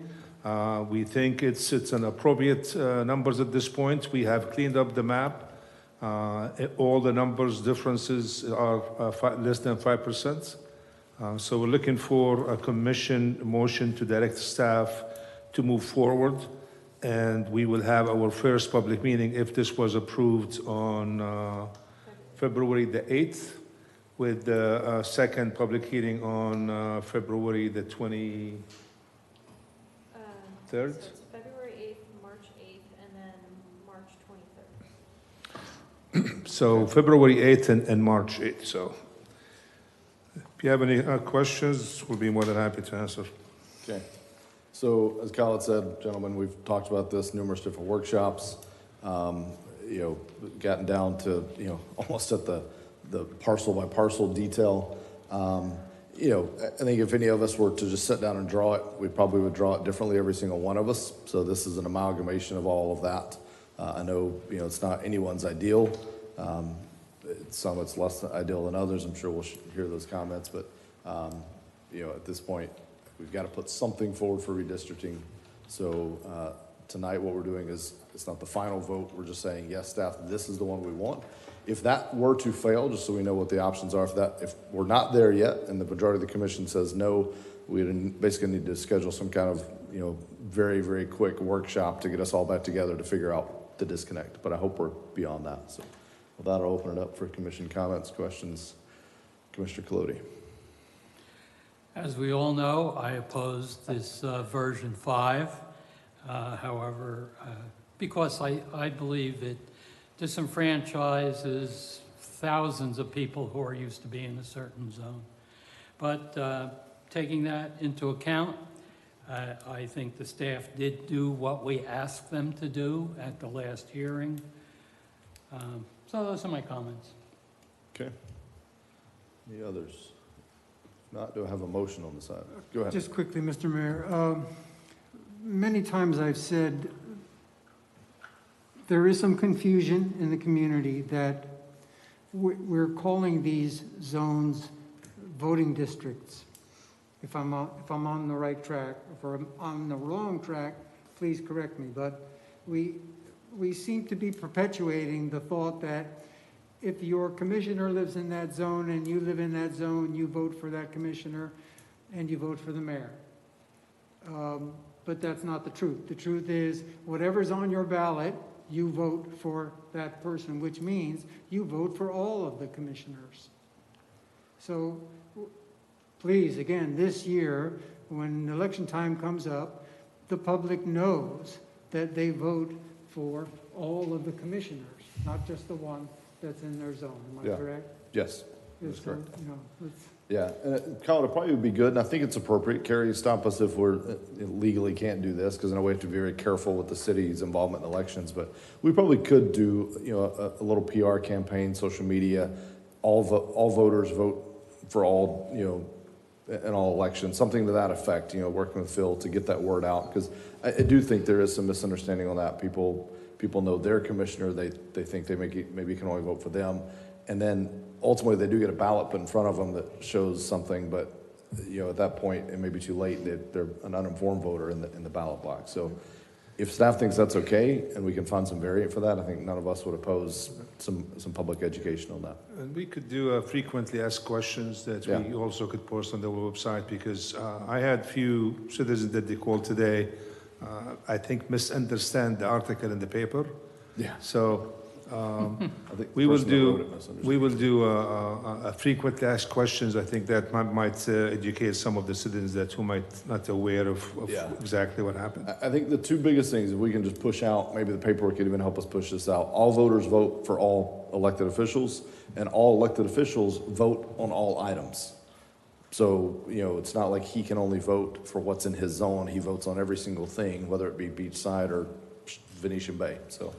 We think it's an appropriate numbers at this point. We have cleaned up the map. All the numbers differences are less than 5%. So we're looking for a commission motion to direct staff to move forward. And we will have our first public meeting, if this was approved, on February the 8th, with the second public hearing on February the 23rd. So it's February 8th, March 8th, and then March 23rd. So February 8th and March 8th. So if you have any questions, we'll be more than happy to answer. Okay. So as Khaled said, gentlemen, we've talked about this numerous different workshops. Gotten down to, almost at the parcel by parcel detail. I think if any of us were to just sit down and draw it, we probably would draw it differently, every single one of us. So this is an amalgamation of all of that. I know, it's not anyone's ideal. Some it's less ideal than others. I'm sure we'll hear those comments, but, at this point, we've got to put something forward for redistricting. So tonight what we're doing is, it's not the final vote. We're just saying, yes, staff, this is the one we want. If that were to fail, just so we know what the options are for that, if we're not there yet and the majority of the commission says no, we basically need to schedule some kind of, very, very quick workshop to get us all back together to figure out the disconnect. But I hope we're beyond that. So with that, I'll open it up for commission comments, questions. Commissioner Colodi. As we all know, I opposed this version 5. However, because I believe it disenfranchises thousands of people who are used to being in a certain zone. But taking that into account, I think the staff did do what we asked them to do at the last hearing. So those are my comments. Okay. Any others? If not, do I have a motion on the side? Go ahead. Just quickly, Mr. Mayor, many times I've said there is some confusion in the community that we're calling these zones voting districts. If I'm on the right track, if I'm on the wrong track, please correct me. But we seem to be perpetuating the thought that if your commissioner lives in that zone and you live in that zone, you vote for that commissioner and you vote for the mayor. But that's not the truth. The truth is, whatever's on your ballot, you vote for that person, which means you vote for all of the commissioners. So please, again, this year, when election time comes up, the public knows that they vote for all of the commissioners, not just the one that's in their zone. Am I Yeah. correct? Yes, that's So, correct. you know, it's- Yeah, and Kyle, it probably would be good, and I think it's appropriate. Carrie, stop us if we're legally can't do this, because I know we have to be very careful with the city's involvement in elections. But we probably could do, you know, a little PR campaign, social media, all voters vote for all, you know, in all elections, something to that effect. You know, working with Phil to get that word out, because I do think there is some misunderstanding on that. People know their commissioner, they think they maybe can only vote for them, and then ultimately they do get a ballot put in front of them that shows something, but you know, at that point it may be too late. They're an uninformed voter in the ballot box. So if staff thinks that's okay and we can find some variant for that, I think none of us would oppose some public education on that. And we could do frequently asked questions that we also could post on the website, because I had few citizens that they called today, I think misunderstand the article in the paper. Yeah. So I think we the will person that wrote do it misunderstood. we will do a frequently asked questions. I think that might educate some of the citizens who might not aware of Yeah. exactly what happened. I think the two biggest things, if we can just push out, maybe the paperwork could even help us push this out. All voters vote for all elected officials, and all elected officials vote on all items. So, you know, it's not like he can only vote for what's in his zone. He votes on every single thing, whether it be Beachside or Venetian Bay. So,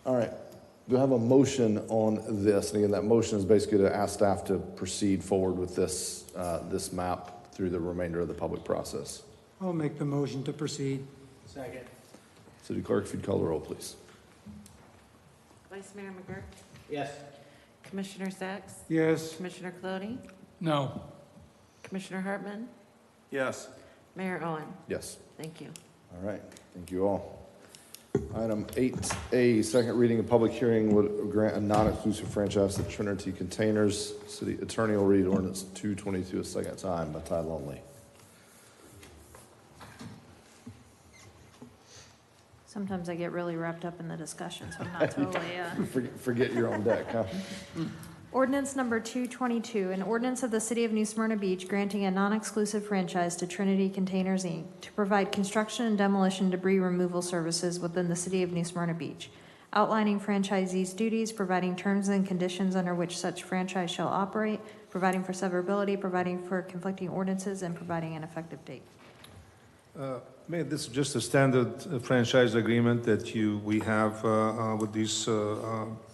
all right. Do I have a motion on this? And again, that motion is basically to ask staff to proceed forward with this, this map through the remainder of the public process. I'll make the motion to proceed. Second. City Clerk, if you'd call the roll, please. Vice Mayor McGurk? Yes. Commissioner Sacks? Yes. Commissioner Cloney? No. Commissioner Hartman? Yes. Mayor Owen? Yes. Thank you. All right, thank you all. Item 8A, second reading and public hearing would grant a non-exclusive franchise to Trinity Containers. City Attorney will read ordinance 222 a second time by title only. Sometimes I get really wrapped up in the discussion, so I'm not totally, Forget you're on deck, huh? Ordinance number 222, an ordinance of the City of New Smyrna Beach granting a non-exclusive franchise to Trinity Containers, Inc. to provide construction and demolition debris removal services within the City of New Smyrna Beach, outlining franchisees' duties, providing terms and conditions under which such franchise shall operate, providing for severability, providing for conflicting ordinances, and providing an effective date. Mayor, this is just a standard franchise agreement that we have with these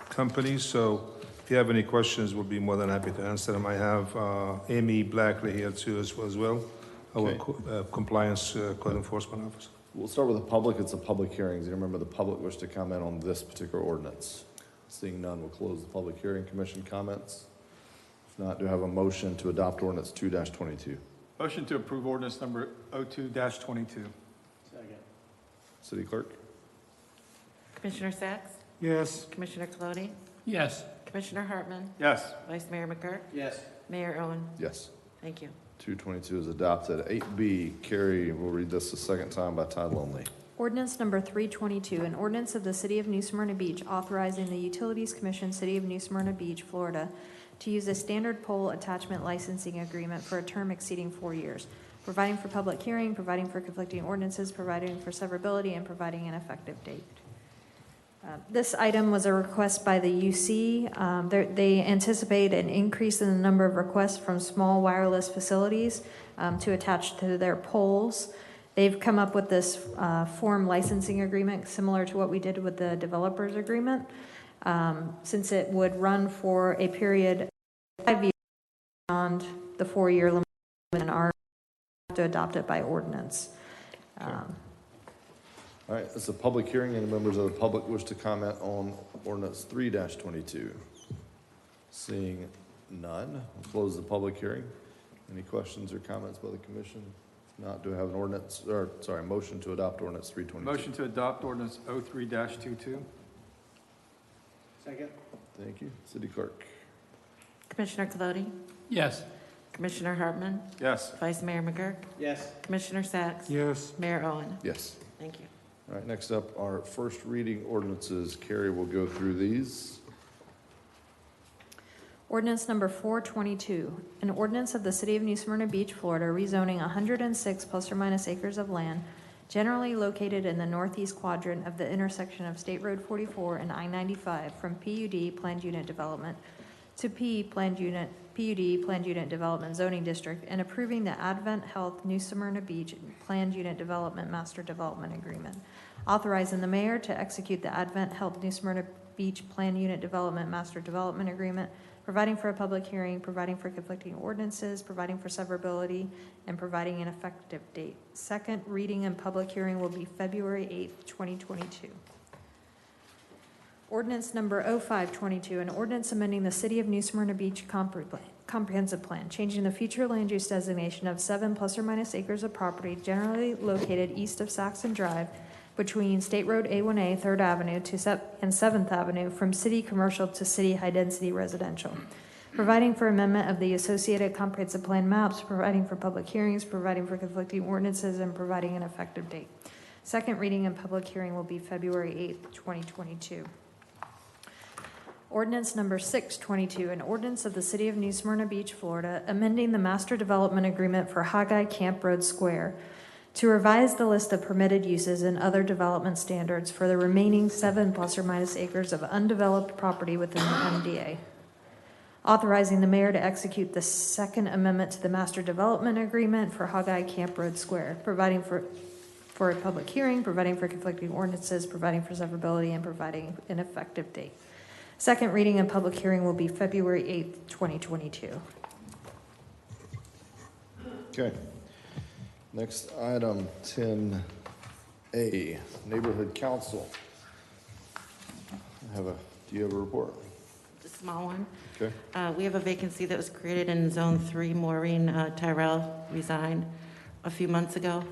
companies. So if you have any questions, we'll be more than happy to answer them. I have Amy Blackley here too as well, our compliance code enforcement officer. We'll start with the public. It's a public hearing. You remember the public wish to comment on this particular ordinance. Seeing none, we'll close the public hearing. Commission comments? If not, do I have a motion to adopt ordinance 2-22? Motion to approve ordinance number 02-22. Second. City Clerk? Commissioner Sacks? Yes. Commissioner Cloney? Yes. Commissioner Hartman? Yes. Vice Mayor McGurk? Yes. Mayor Owen? Yes. Thank you. 222 is adopted. 8B, Carrie will read this a second time by title only. Ordinance number 322, an ordinance of the City of New Smyrna Beach authorizing the Utilities Commission, City of New Smyrna Beach, Florida, to use a standard pole attachment licensing agreement for a term exceeding 4 years, providing for public hearing, providing for conflicting ordinances, providing for severability, and providing an effective date. This item was a request by the UC. They anticipate an increase in the number of requests from small wireless facilities to attach to their poles. They've come up with this form licensing agreement similar to what we did with the developers agreement, since it would run for a period of 5 years beyond the 4-year limit, and are to adopt it by ordinance. All right, it's a public hearing. Any members of the public wish to comment on ordinance 3-22? Seeing none, we'll close the public hearing. Any questions or comments by the commission? If not, do I have an motion to adopt ordinance 322? Motion to adopt ordinance 03-22. Second. Thank you. City Clerk. Commissioner Colodi, Yes. Commissioner Hartman, Yes. Vice Mayor McGurk, Yes. Commissioner Sacks, Yes. Mayor Owen. Yes. Thank you. All right, next up, our first reading ordinances. Carrie will go through these. Ordinance number 422, an ordinance of the City of New Smyrna Beach, Florida, rezoning 106 plus or minus acres of land generally located in the northeast quadrant of the intersection of State Road 44 and I-95 from PUD Planned Unit Development to PUD Planned Unit Development Zoning District, and approving the Advent Health New Smyrna Beach Planned Unit Development Master Development Agreement, authorizing the mayor to execute the Advent Health New Smyrna Beach Planned Unit Development Master Development Agreement, providing for a public hearing, providing for conflicting ordinances, providing for severability, and providing an effective date. Second reading and public hearing will be February 8th, 2022. Ordinance number 0522, an ordinance amending the City of New Smyrna Beach Comprehensive Plan, changing the future land use designation of 7 plus or minus acres of property generally located east of Saxon Drive between State Road A1A, 3rd Avenue and 7th Avenue from city commercial to city high-density residential, providing for amendment of the associated comprehensive plan maps, providing for public hearings, providing for conflicting ordinances, and providing an effective date. Second reading and public hearing will be February 8th, 2022. Ordinance number 622, an ordinance of the City of New Smyrna Beach, Florida, amending the master development agreement for Haggai Camp Road Square to revise the list of permitted uses and other development standards for the remaining 7 plus or minus acres of undeveloped property within the MDA. Authorizing the mayor to execute the second amendment to the master development agreement for Haggai Camp Road Square, providing for a public hearing, providing for conflicting ordinances, providing for severability, and providing an effective date. Second reading and public hearing will be February 8th, 2022. Okay. Next item, 10A, Neighborhood Council. Do you have a report? A small one. Okay. We have a vacancy that was created in Zone 3. Maureen Tyrell resigned a few months ago.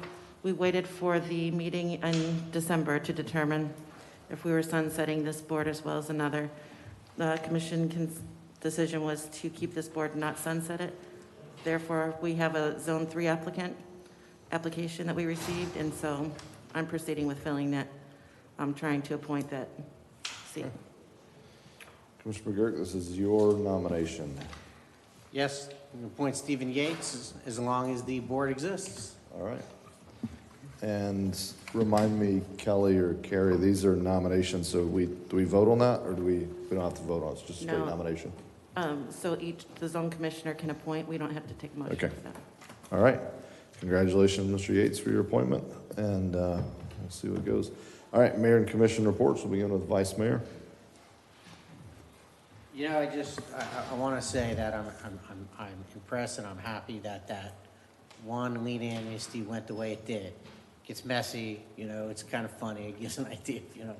We waited for the meeting in December to determine if we were sunsetting this board as well as another. The commission decision was to keep this board, not sunset it. Therefore, we have a Zone 3 application that we received, and so I'm proceeding with filling that. I'm trying to appoint that seat. Commissioner McGurk, this is your nomination. Yes, you can appoint Stephen Yates as long as the board exists. All right. And remind me, Kelly or Carrie, these are nominations, so do we vote on that, or do we don't have to vote on it? It's just a straight No. nomination? So the zone commissioner can appoint. We don't have to take a motion Okay. for that. All right. Congratulations, Mr. Yates, for your appointment, and we'll see what goes. All right, Mayor and Commission reports. We'll begin with Vice Mayor. You know, I want to say that I'm impressed and I'm happy that one lead amnesty went the way it did. It gets messy, you know, it's kind of funny. It gives an idea, you know,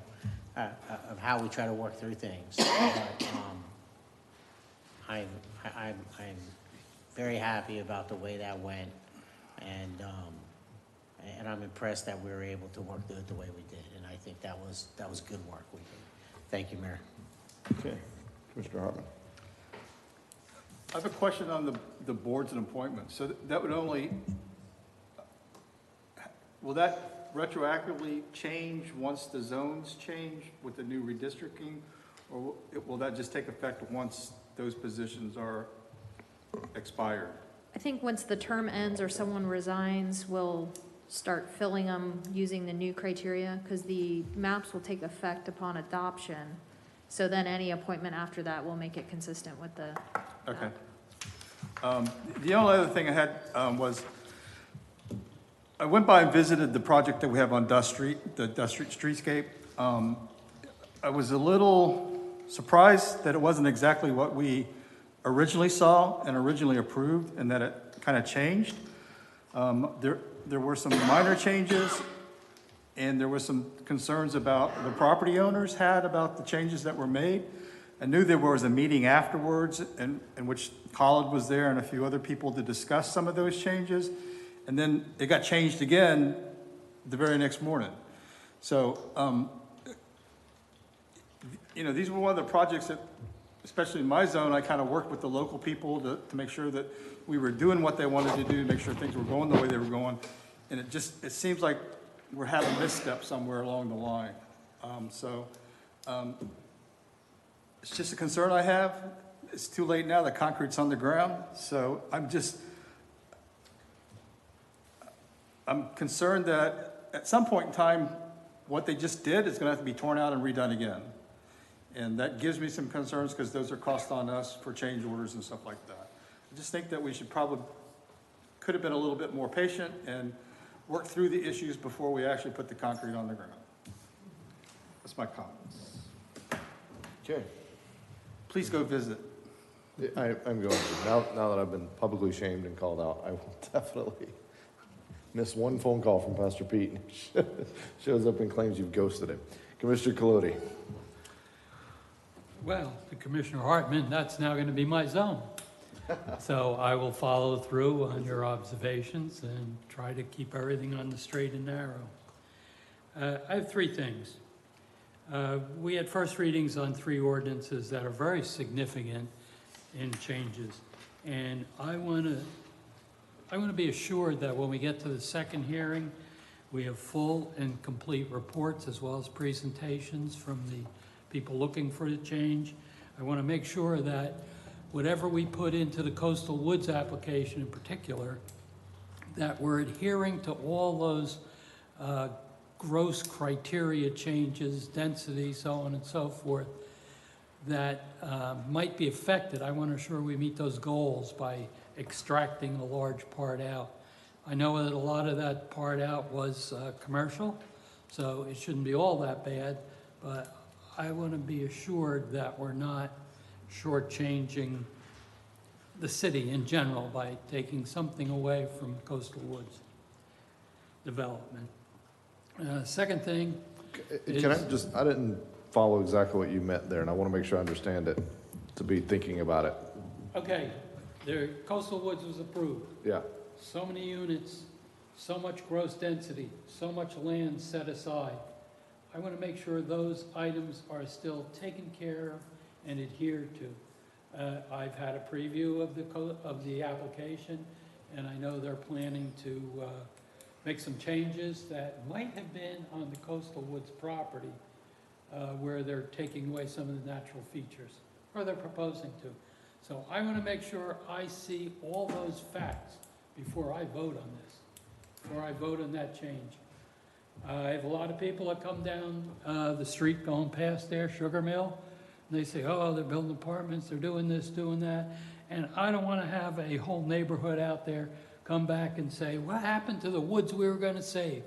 of how we try to work through things. But I'm very happy about the way that went, and I'm impressed that we were able to work through it the way we did. And I think that was good work we did. Thank you, Mayor. Okay. Commissioner Hartman. I have a question on the boards and appointments. So that would only, will that retroactively change once the zones change with the new redistricting? Or will that just take effect once those positions are expired? I think once the term ends or someone resigns, we'll start filling them using the new criteria, because the maps will take effect upon adoption. So then any appointment after that will make it consistent with the Okay. map. The only other thing I had was, I went by and visited the project that we have on Dust Street, the Dust Street streetscape. I was a little surprised that it wasn't exactly what we originally saw and originally approved, and that it kind of changed. There were some minor changes, and there were some concerns about the property owners had about the changes that were made. I knew there was a meeting afterwards in which Collard was there and a few other people to discuss some of those changes. And then it got changed again the very next morning. So, these were one of the projects that, especially in my zone, I kind of worked with the local people to make sure that we were doing what they wanted to do, to make sure things were going the way they were going. And it seems like we're having missteps somewhere along the line. It's just a concern I have. It's too late now, the concrete's on the ground. So I'm concerned that at some point in time, what they just did is gonna have to be torn out and redone again. And that gives me some concerns, because those are cost on us for change orders and stuff like that. I just think that we could have been a little bit more patient and work through the issues before we actually put the concrete on the ground. That's my comments. Okay. Please go visit. I'm going to. Now that I've been publicly shamed and called out, I will definitely miss one phone call from Pastor Pete, and he shows up and claims you've ghosted him. Commissioner Colodi. Well, to Commissioner Hartman, that's now going to be my zone. So I will follow through on your observations and try to keep everything on the straight and narrow. I have three things. We had first readings on 3 ordinances that are very significant in changes. And I want to be assured that when we get to the second hearing, we have full and complete reports as well as presentations from the people looking for the change. I want to make sure that whatever we put into the Coastal Woods application in particular, that we're adhering to all those gross criteria changes, density, so on and so forth, that might be affected. I want to ensure we meet those goals by extracting the large part out. I know that a lot of that part out was commercial, so it shouldn't be all that bad, but I want to be assured that we're not shortchanging the city in general by taking something away from Coastal Woods development. Second thing is... I didn't follow exactly what you meant there, and I want to make sure I understand it, to be thinking about it. Okay, the Coastal Woods was approved. Yeah. So many units, so much gross density, so much land set aside. I want to make sure those items are still taken care of and adhered to. I've had a preview of the application, and I know they're planning to make some changes that might have been on the Coastal Woods property, where they're taking away some of the natural features, or they're proposing to. So I want to make sure I see all those facts before I vote on this, before I vote on that change. I have a lot of people that come down the street going past there, Sugar Mill, and they say, oh, they're building apartments, they're doing this, doing that. And I don't want to have a whole neighborhood out there come back and say, what happened to the woods we were going to save?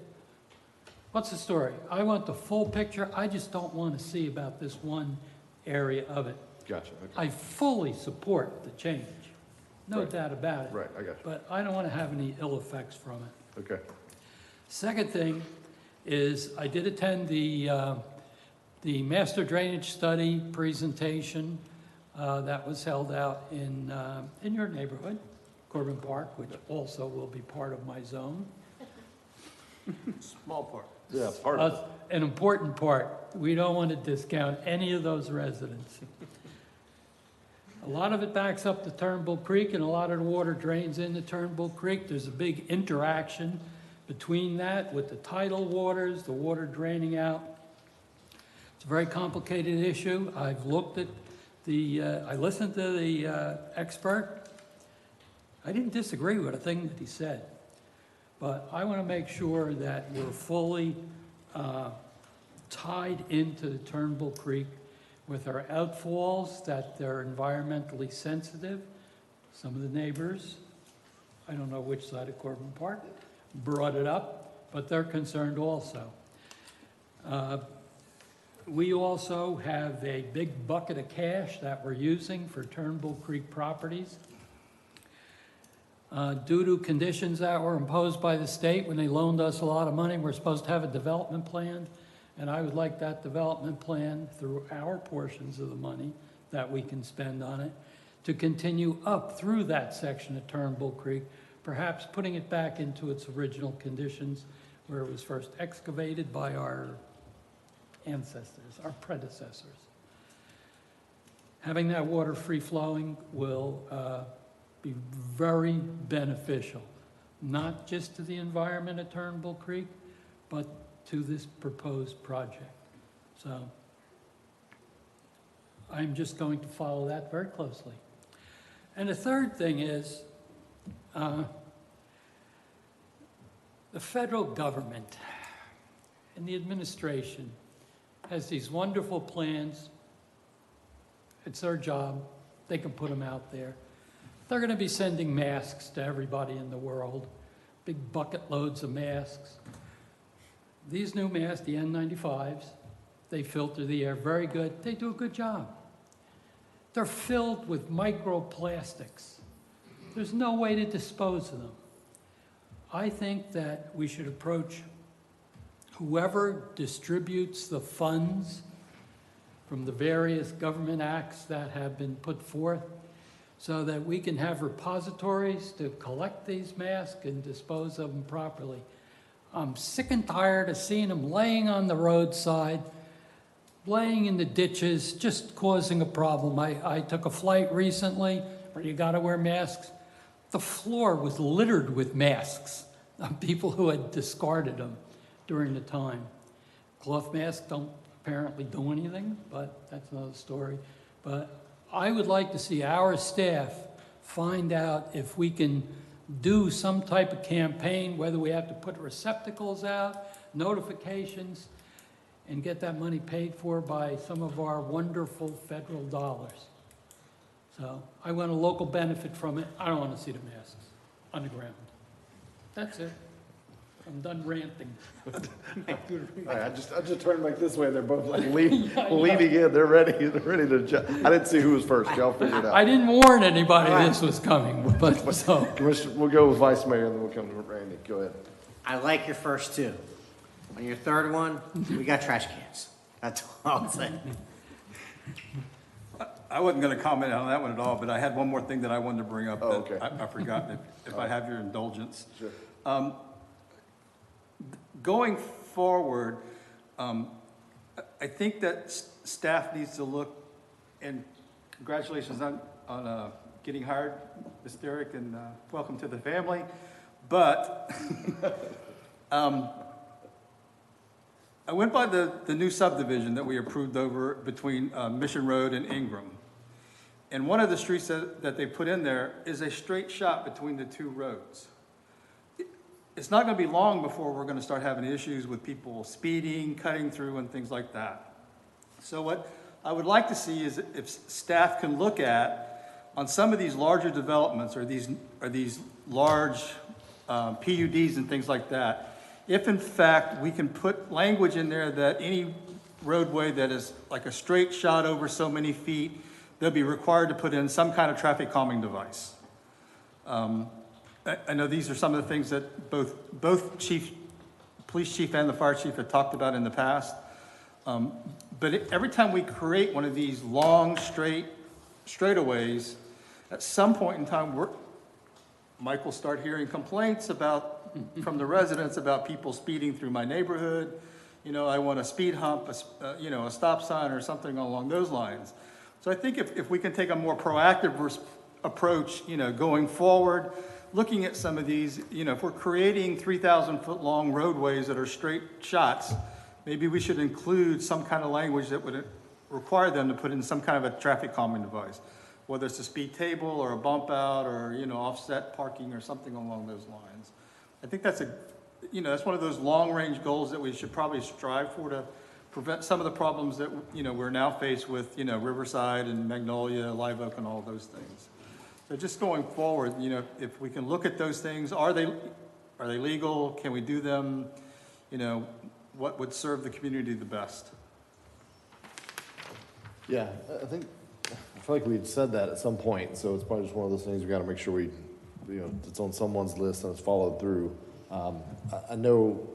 What's the story? I want the full picture. I just don't want to see about this one area of it. Gotcha. Okay. I fully support the change, no Right. doubt about it. Right, I got you. But I don't want to have any ill effects from it. Okay. Second thing is I did attend the master drainage study presentation that was held out in your neighborhood, Corbin Park, which also will be part of my zone. Small part. Yeah, part of it. An important part. We don't want to discount any of those residents. A lot of it backs up to Turnbull Creek, and a lot of the water drains into Turnbull Creek. There's a big interaction between that with the tidal waters, the water draining out. It's a very complicated issue. I've looked at I listened to the expert. I didn't disagree with a thing that he said, but I want to make sure that we're fully tied into the Turnbull Creek with our outfalls, that they're environmentally sensitive. Some of the neighbors, I don't know which side of Corbin Park, brought it up, but they're concerned also. We also have a big bucket of cash that we're using for Turnbull Creek properties. Due to conditions that were imposed by the state when they loaned us a lot of money, we're supposed to have a development plan, and I would like that development plan through our portions of the money that we can spend on it to continue up through that section of Turnbull Creek, perhaps putting it back into its original conditions where it was first excavated by our ancestors, our predecessors. Having that water free-flowing will be very beneficial, not just to the environment at Turnbull Creek, but to this proposed project. So I'm just going to follow that very closely. And the third thing is the federal government and the administration has these wonderful plans. It's their job. They can put them out there. They're going to be sending masks to everybody in the world, big bucket loads of masks. These new masks, the N95s, they filter the air very good. They do a good job. They're filled with microplastics. There's no way to dispose of them. I think that we should approach whoever distributes the funds from the various government acts that have been put forth so that we can have repositories to collect these masks and dispose of them properly. I'm sick and tired of seeing them laying on the roadside, laying in the ditches, just causing a problem. I took a flight recently where you got to wear masks. The floor was littered with masks of people who had discarded them during the time. Cloth masks don't apparently do anything, but that's another story. But I would like to see our staff find out if we can do some type of campaign, whether we have to put receptacles out, notifications, and get that money paid for by some of our wonderful federal dollars. So I want a local benefit from it. I don't want to see the masks on the ground. That's it. I'm done ranting. All right, I just turned back this way. They're both like leaning in. They're ready to. I didn't see who was first. Y'all figure it out. I didn't warn anybody this was coming, but so. Commissioner, we'll go with Vice Mayor, and then we'll come to Randy. Go ahead. I like your first two. On your third one, we got trash cans. That's all I'm saying. I wasn't going to comment on that one at all, but I had one more thing that I wanted to bring up Oh, that okay. I forgot, if I have your indulgence. Sure. Going forward, I think that staff needs to look, and congratulations on getting hired, Ms. Derrick, and welcome to the family. But I went by the new subdivision that we approved over between Mission Road and Ingram. And one of the streets that they put in there is a straight shot between the two roads. It's not going to be long before we're going to start having issues with people speeding, cutting through, and things like that. So what I would like to see is if staff can look at, on some of these larger developments or these large PUDs and things like that, if in fact we can put language in there that any roadway that is like a straight shot over so many feet, they'll be required to put in some kind of traffic calming device. I know these are some of the things that both police chief and the fire chief have talked about in the past. But every time we create one of these long, straightaways, at some point in time, Mike will start hearing complaints from the residents about people speeding through my neighborhood. You know, I want a speed hump, a stop sign or something along those lines. So I think if we can take a more proactive approach, going forward, looking at some of these, if we're creating 3,000-foot long roadways that are straight shots, maybe we should include some kind of language that would require them to put in some kind of a traffic calming device, whether it's a speed table or a bump out or, offset parking or something along those lines. I think that's that's one of those long-range goals that we should probably strive for to prevent some of the problems that, we're now faced with, Riverside and Magnolia, Live Oak and all those things. So just going forward, if we can look at those things, are they legal? Can we do them? What would serve the community the best? Yeah, I feel like we'd said that at some point, so it's probably just one of those things we gotta make sure it's on someone's list and it's followed through. I know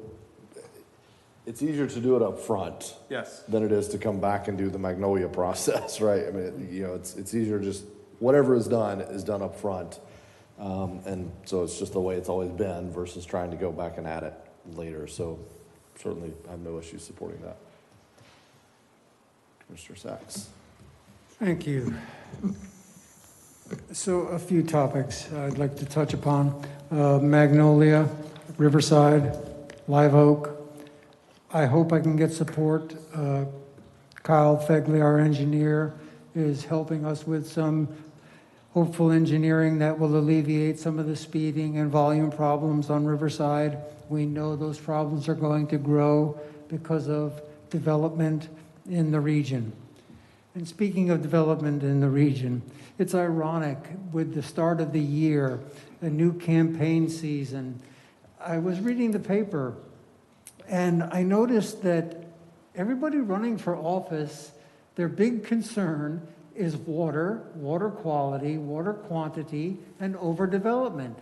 it's easier to do it up front. Yes. Than it is to come back and do the Magnolia process, right? I mean, it's easier just, whatever is done up front. And so it's just the way it's always been versus trying to go back and add it later. So certainly I have no issue supporting that. Mr. Sachs. Thank you. So a few topics I'd like to touch upon. Magnolia, Riverside, Live Oak. I hope I can get support. Kyle Fegley, our engineer, is helping us with some hopeful engineering that will alleviate some of the speeding and volume problems on Riverside. We know those problems are going to grow because of development in the region. And speaking of development in the region, it's ironic with the start of the year, a new campaign season. I was reading the paper and I noticed that everybody running for office, their big concern is water quality, water quantity, and overdevelopment.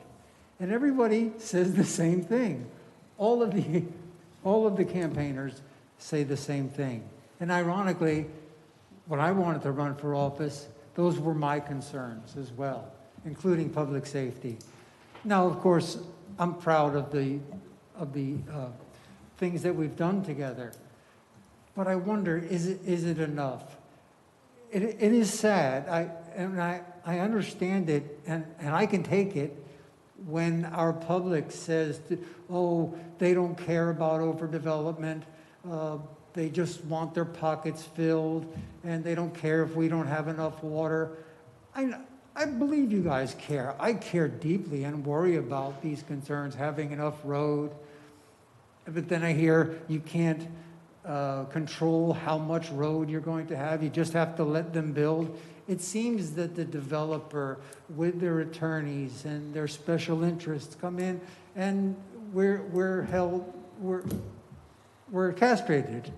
And everybody says the same thing. All of the campaigners say the same thing. And ironically, when I wanted to run for office, those were my concerns as well, including public safety. Now, of course, I'm proud of the things that we've done together. But I wonder, is it enough? It is sad, I understand it, and I can take it when our public says, they don't care about overdevelopment, they just want their pockets filled, and they don't care if we don't have enough water. I believe you guys care. I care deeply and worry about these concerns, having enough road. But then I hear you can't control how much road you're going to have. You just have to let them build. It seems that the developer, with their attorneys and their special interests, come in and we're castrated.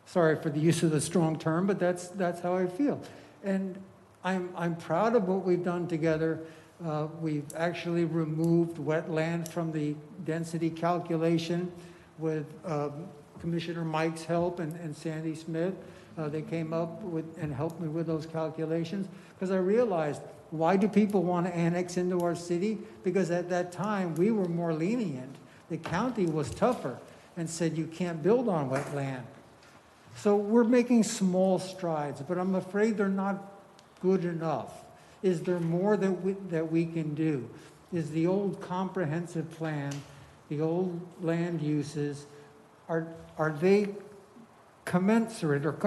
Sorry for the use of the strong term, but that's how I feel. And I'm proud of what we've done together. We've actually removed wetland from the density calculation with Commissioner Mike's help and Sandy Smith. They came up with and helped me with those calculations because I realized, why do people want to annex into our city? Because at that time we were more lenient. The county was tougher and said you can't build on wetland. So we're making small strides, but I'm afraid they're not good enough. Is there more that we can do? Is the old comprehensive plan, the old land uses, are they commensurate, or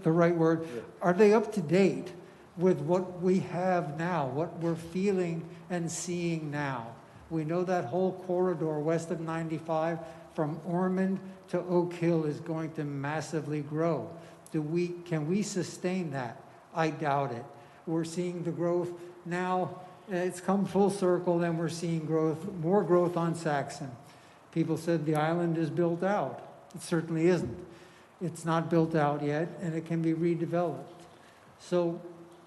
the right word, are they up to date with what we have now, what we're feeling and seeing now? We know that whole corridor west of 95 from Ormond to Oak Hill is going to massively grow. Can we sustain that? I doubt it. We're seeing the growth now. It's come full circle, and we're seeing more growth on Saxon. People said the island is built out. It certainly isn't. It's not built out yet, and it can be redeveloped. So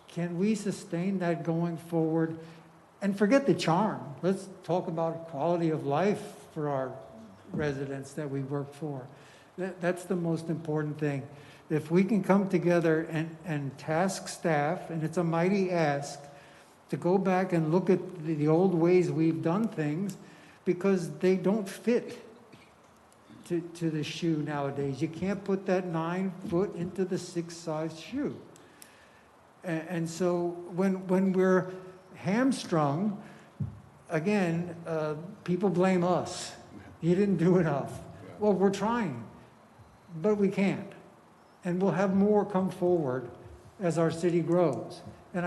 can we sustain that going forward? And forget the charm. Let's talk about quality of life for our residents that we work for. That's the most important thing. If we can come together and task staff, and it's a mighty ask, to go back and look at the old ways we've done things, because they don't fit to the shoe nowadays. You can't put that 9 foot into the 6 size shoe. And so when we're hamstrung, again, people blame us. You didn't do enough. Well, we're trying, but we can't. And we'll have more come forward as our city grows. And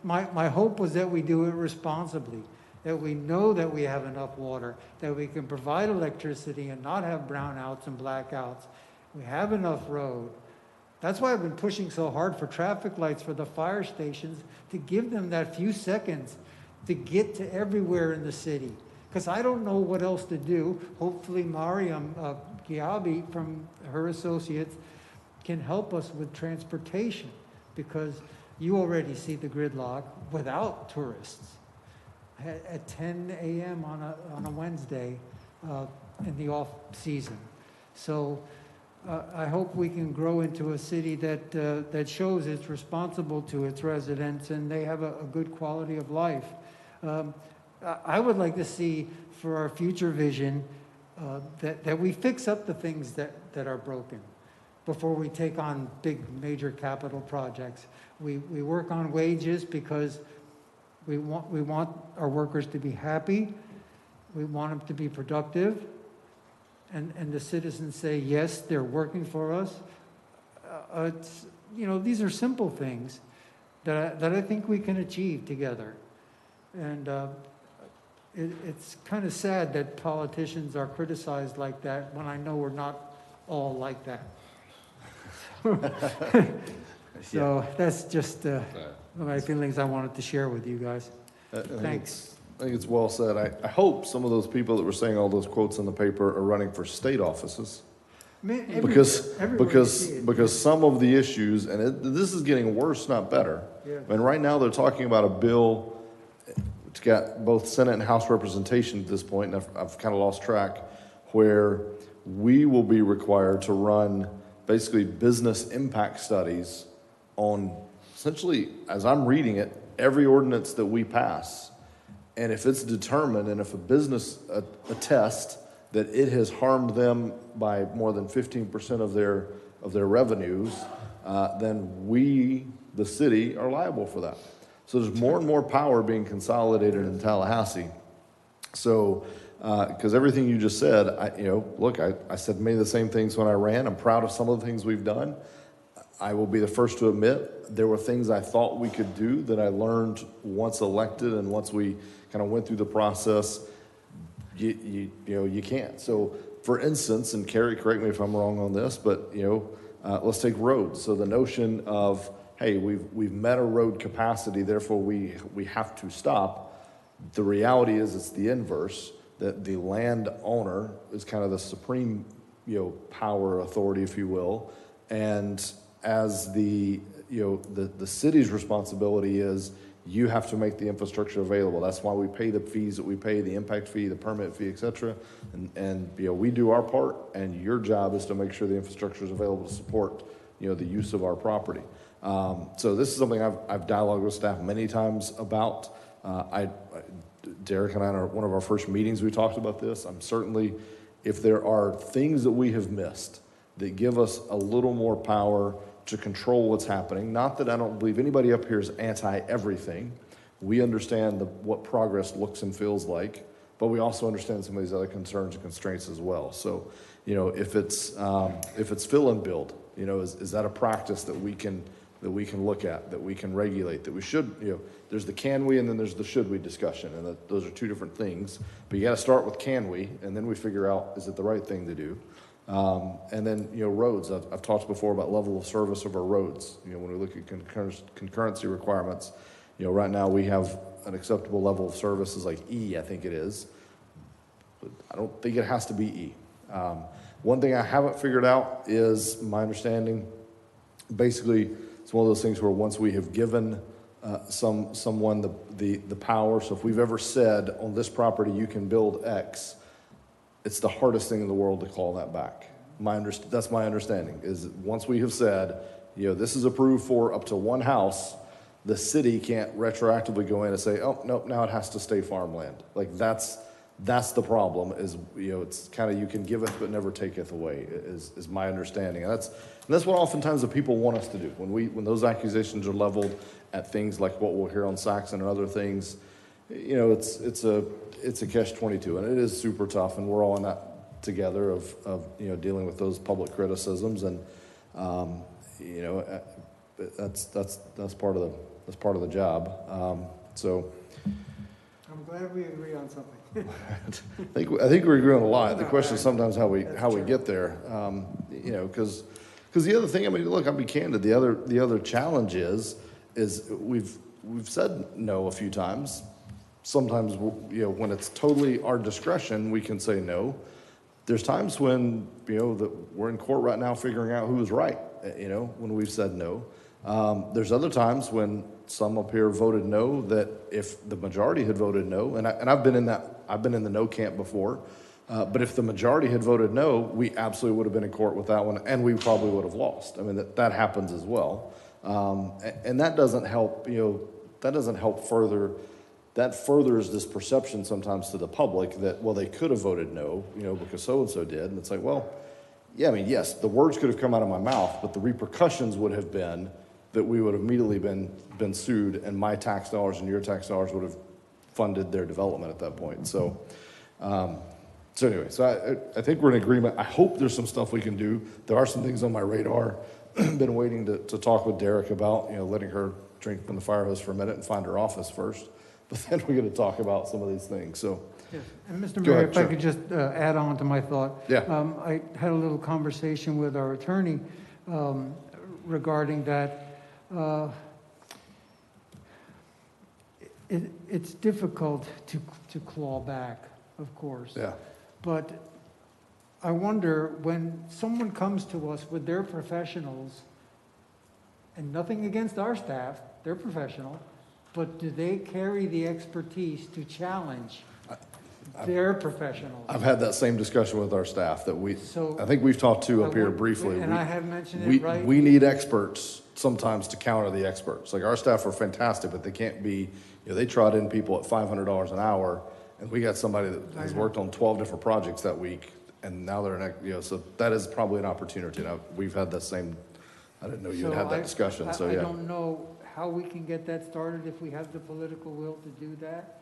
my hope was that we do it responsibly, that we know that we have enough water, that we can provide electricity and not have brownouts and blackouts. We have enough road. That's why I've been pushing so hard for traffic lights for the fire stations, to give them that few seconds to get to everywhere in the city. Because I don't know what else to do. Hopefully Mariam Giabi from her associates can help us with transportation, because you already see the gridlock without tourists at 10 a.m. on a Wednesday in the off season. So I hope we can grow into a city that shows it's responsible to its residents and they have a good quality of life. I would like to see for our future vision that we fix up the things that are broken before we take on big major capital projects. We work on wages because we want our workers to be happy. We want them to be productive. And the citizens say, yes, they're working for us. These are simple things that I think we can achieve together. And it's kind of sad that politicians are criticized like that when I know we're not all like that. So that's just my feelings I wanted to share with you guys. Thanks. I think it's well said. I hope some of those people that were saying all those quotes in the paper are running for state offices. Because some of the issues, and this is getting worse, not better. Yeah. And right now they're talking about a bill. It's got both Senate and House representation at this point, and I've kind of lost track, where we will be required to run basically business impact studies on, essentially, as I'm reading it, every ordinance that we pass. And if it's determined, and if a business attests that it has harmed them by more than 15% of their revenues, then we, the city, are liable for that. So there's more and more power being consolidated in Tallahassee. So, because everything you just said, I said many of the same things when I ran. I'm proud of some of the things we've done. I will be the first to admit there were things I thought we could do that I learned once elected, and once we kind of went through the process, you can't. So, for instance, and Carrie, correct me if I'm wrong on this, but let's take roads. So the notion of, hey, we've met a road capacity, therefore we have to stop. The reality is it's the inverse, that the landowner is kind of the supreme power authority, if you will, and as the city's responsibility is, you have to make the infrastructure available. That's why we pay the fees that we pay, the impact fee, the permit fee, et cetera. And we do our part, and your job is to make sure the infrastructure is available to support the use of our property. So this is something I've dialogued with staff many times about. Derek and I, in one of our first meetings, we talked about this. I'm certainly, if there are things that we have missed that give us a little more power to control what's happening, not that I don't believe anybody up here is anti-everything. We understand what progress looks and feels like, but we also understand some of these other concerns and constraints as well. So, if it's fill and build, is that a practice that we can look at, that we can regulate, that we should, there's the can we and then there's the should we discussion, and those are two different things. But you got to start with can we, and then we figure out, is it the right thing to do? And then, roads. I've talked before about level of service of our roads. When we look at concurrency requirements, right now we have an acceptable level of service is like E, I think it is. But I don't think it has to be E. One thing I haven't figured out is my understanding, basically, it's one of those things where once we have given someone the power, so if we've ever said on this property you can build X, it's the hardest thing in the world to call that back. That's my understanding, is once we have said, this is approved for up to one house, the city can't retroactively go in and say, oh, nope, now it has to stay farmland. Like that's the problem, is, it's kind of, you can giveth but never taketh away, is my understanding. And that's what oftentimes the people want us to do. When those accusations are leveled at things like what we'll hear on Saxon and other things, it's a catch-22, and it is super tough, and we're all in that together of dealing with those public criticisms. And You know, that's part of the job. So I'm glad we agree on something. I think we agree on a lot. The question is sometimes how we get there. You know, because the other thing, I mean, look, I'll be candid. The other challenge is we've said no a few times. Sometimes, you know, when it's totally our discretion, we can say no. There's times when, you know, that we're in court right now figuring out who was right, you know, when we've said no. There's other times when some up here voted no, that if the majority had voted no, and I've been in the no camp before, but if the majority had voted no, we absolutely would have been in court with that one, and we probably would have lost. I mean, that happens as well. And that doesn't help, you know, that doesn't help further. That furthers this perception sometimes to the public that, well, they could have voted no, you know, because so-and-so did. And it's like, well, yeah, I mean, yes, the words could have come out of my mouth, but the repercussions would have been that we would have immediately been sued, and my tax dollars and your tax dollars would have funded their development at that point. So, anyway, I think we're in agreement. I hope there's some stuff we can do. There are some things on my radar. Been waiting to talk with Derek about, you know, letting her drink from the fire hose for a minute and find her office first. But then we're going to talk about some of these things. So, Yes. And Mr. Go Mayor, ahead, if sure. I could just add on to my thought. Yeah. I had a little conversation with our attorney regarding that. It's difficult to claw back, of course. yeah. But I wonder, when someone comes to us with their professionals, and nothing against our staff, they're professional, but do they carry the expertise to challenge their professionals? I've had that same discussion with our staff that So- I think we've talked to up I here would- briefly. and I have mentioned it, we, right? We need experts sometimes to counter the experts. Like, our staff are fantastic, but they can't be, you know, they trot in people at $500 an hour, and we got somebody that has worked on 12 different projects that week, and now they're in, you know, so that is probably an opportunity. Now, we've had the same, I didn't know you had had that discussion, so I yeah. don't know how we can get that started if we have the political will to do that.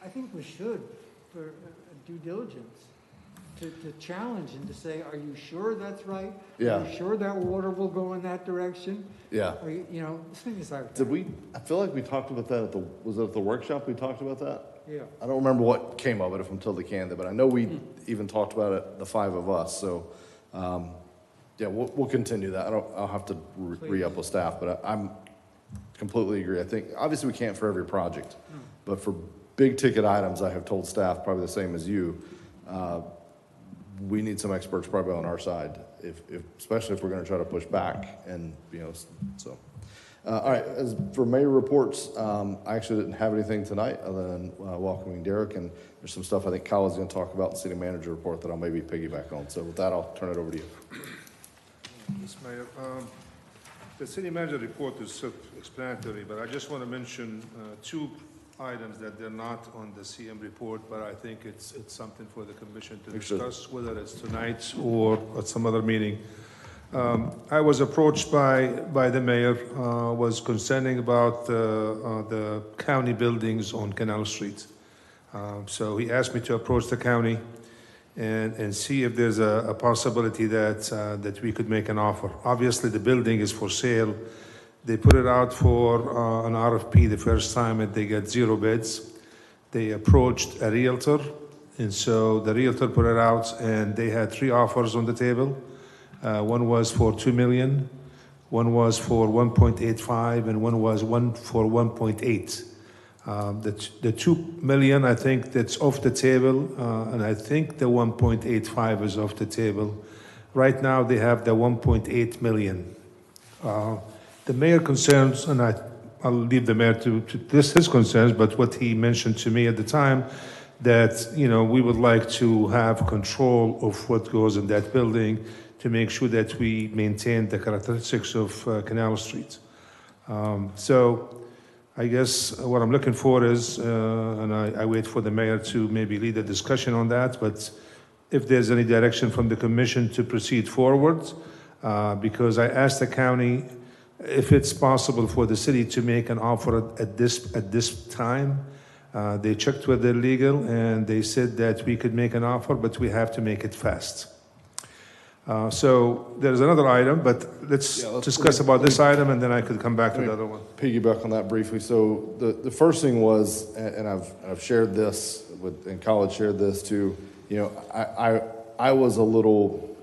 I think we should, for due diligence, to challenge and to say, are you sure that's right? Yeah. Are you sure that water will go in that direction? Yeah. Are you know, things like that. Did we, I feel like we talked about that was it at the workshop we talked about that? Yeah. I don't remember what came of it, if I'm totally candid, but I know we even talked about it, the five of us, so, yeah, we'll continue that. I'll have to re-up with staff, but I'm completely agree. I think, obviously we can't for every project, but for big ticket items, I have told staff, probably the same as you, we need some experts probably on our side, especially if we're gonna try to push back, and, you know, so. All right, as for mayor reports, I actually didn't have anything tonight other than welcoming Derek, and there's some stuff I think Kyle is going to talk about in the city manager report that I'll maybe piggyback on. So with that, I'll turn it over to you. Yes, Mayor. The city manager report is self-explanatory, but I just want to mention two items that they're not on the CM report, but I think it's something for the commission to discuss, whether it's tonight or at some other meeting. I was approached by the mayor, was concerning about the county buildings on Canal Street. So he asked me to approach the county and see if there's a possibility that we could make an offer. Obviously, the building is for sale. They put it out for an RFP the first time, and they got 0 bids. They approached a realtor, and so the realtor put it out, and they had 3 offers on the table. One was for $2 million, one was for 1.85, and one was for 1.8. The $2 million, I think that's off the table, and I think the 1.85 is off the table. Right now, they have the 1.8 million. The mayor concerns, and I'll leave the mayor to this his concerns, but what he mentioned to me at the time, that, you know, we would like to have control of what goes in that building, to make sure that we maintain the characteristics of Canal Street. So I guess what I'm looking for is, and I wait for the mayor to maybe lead a discussion on that, but if there's any direction from the commission to proceed forward, because I asked the county if it's possible for the city to make an offer at this time. They checked with their legal, and they said that we could make an offer, but we have to make it fast. So there's another item, but let's Yeah, let's- discuss about this item, and then I could come back to the other one. Piggyback on that briefly. So the first thing was, and I've shared this with, in college shared this too, you know, I was a little,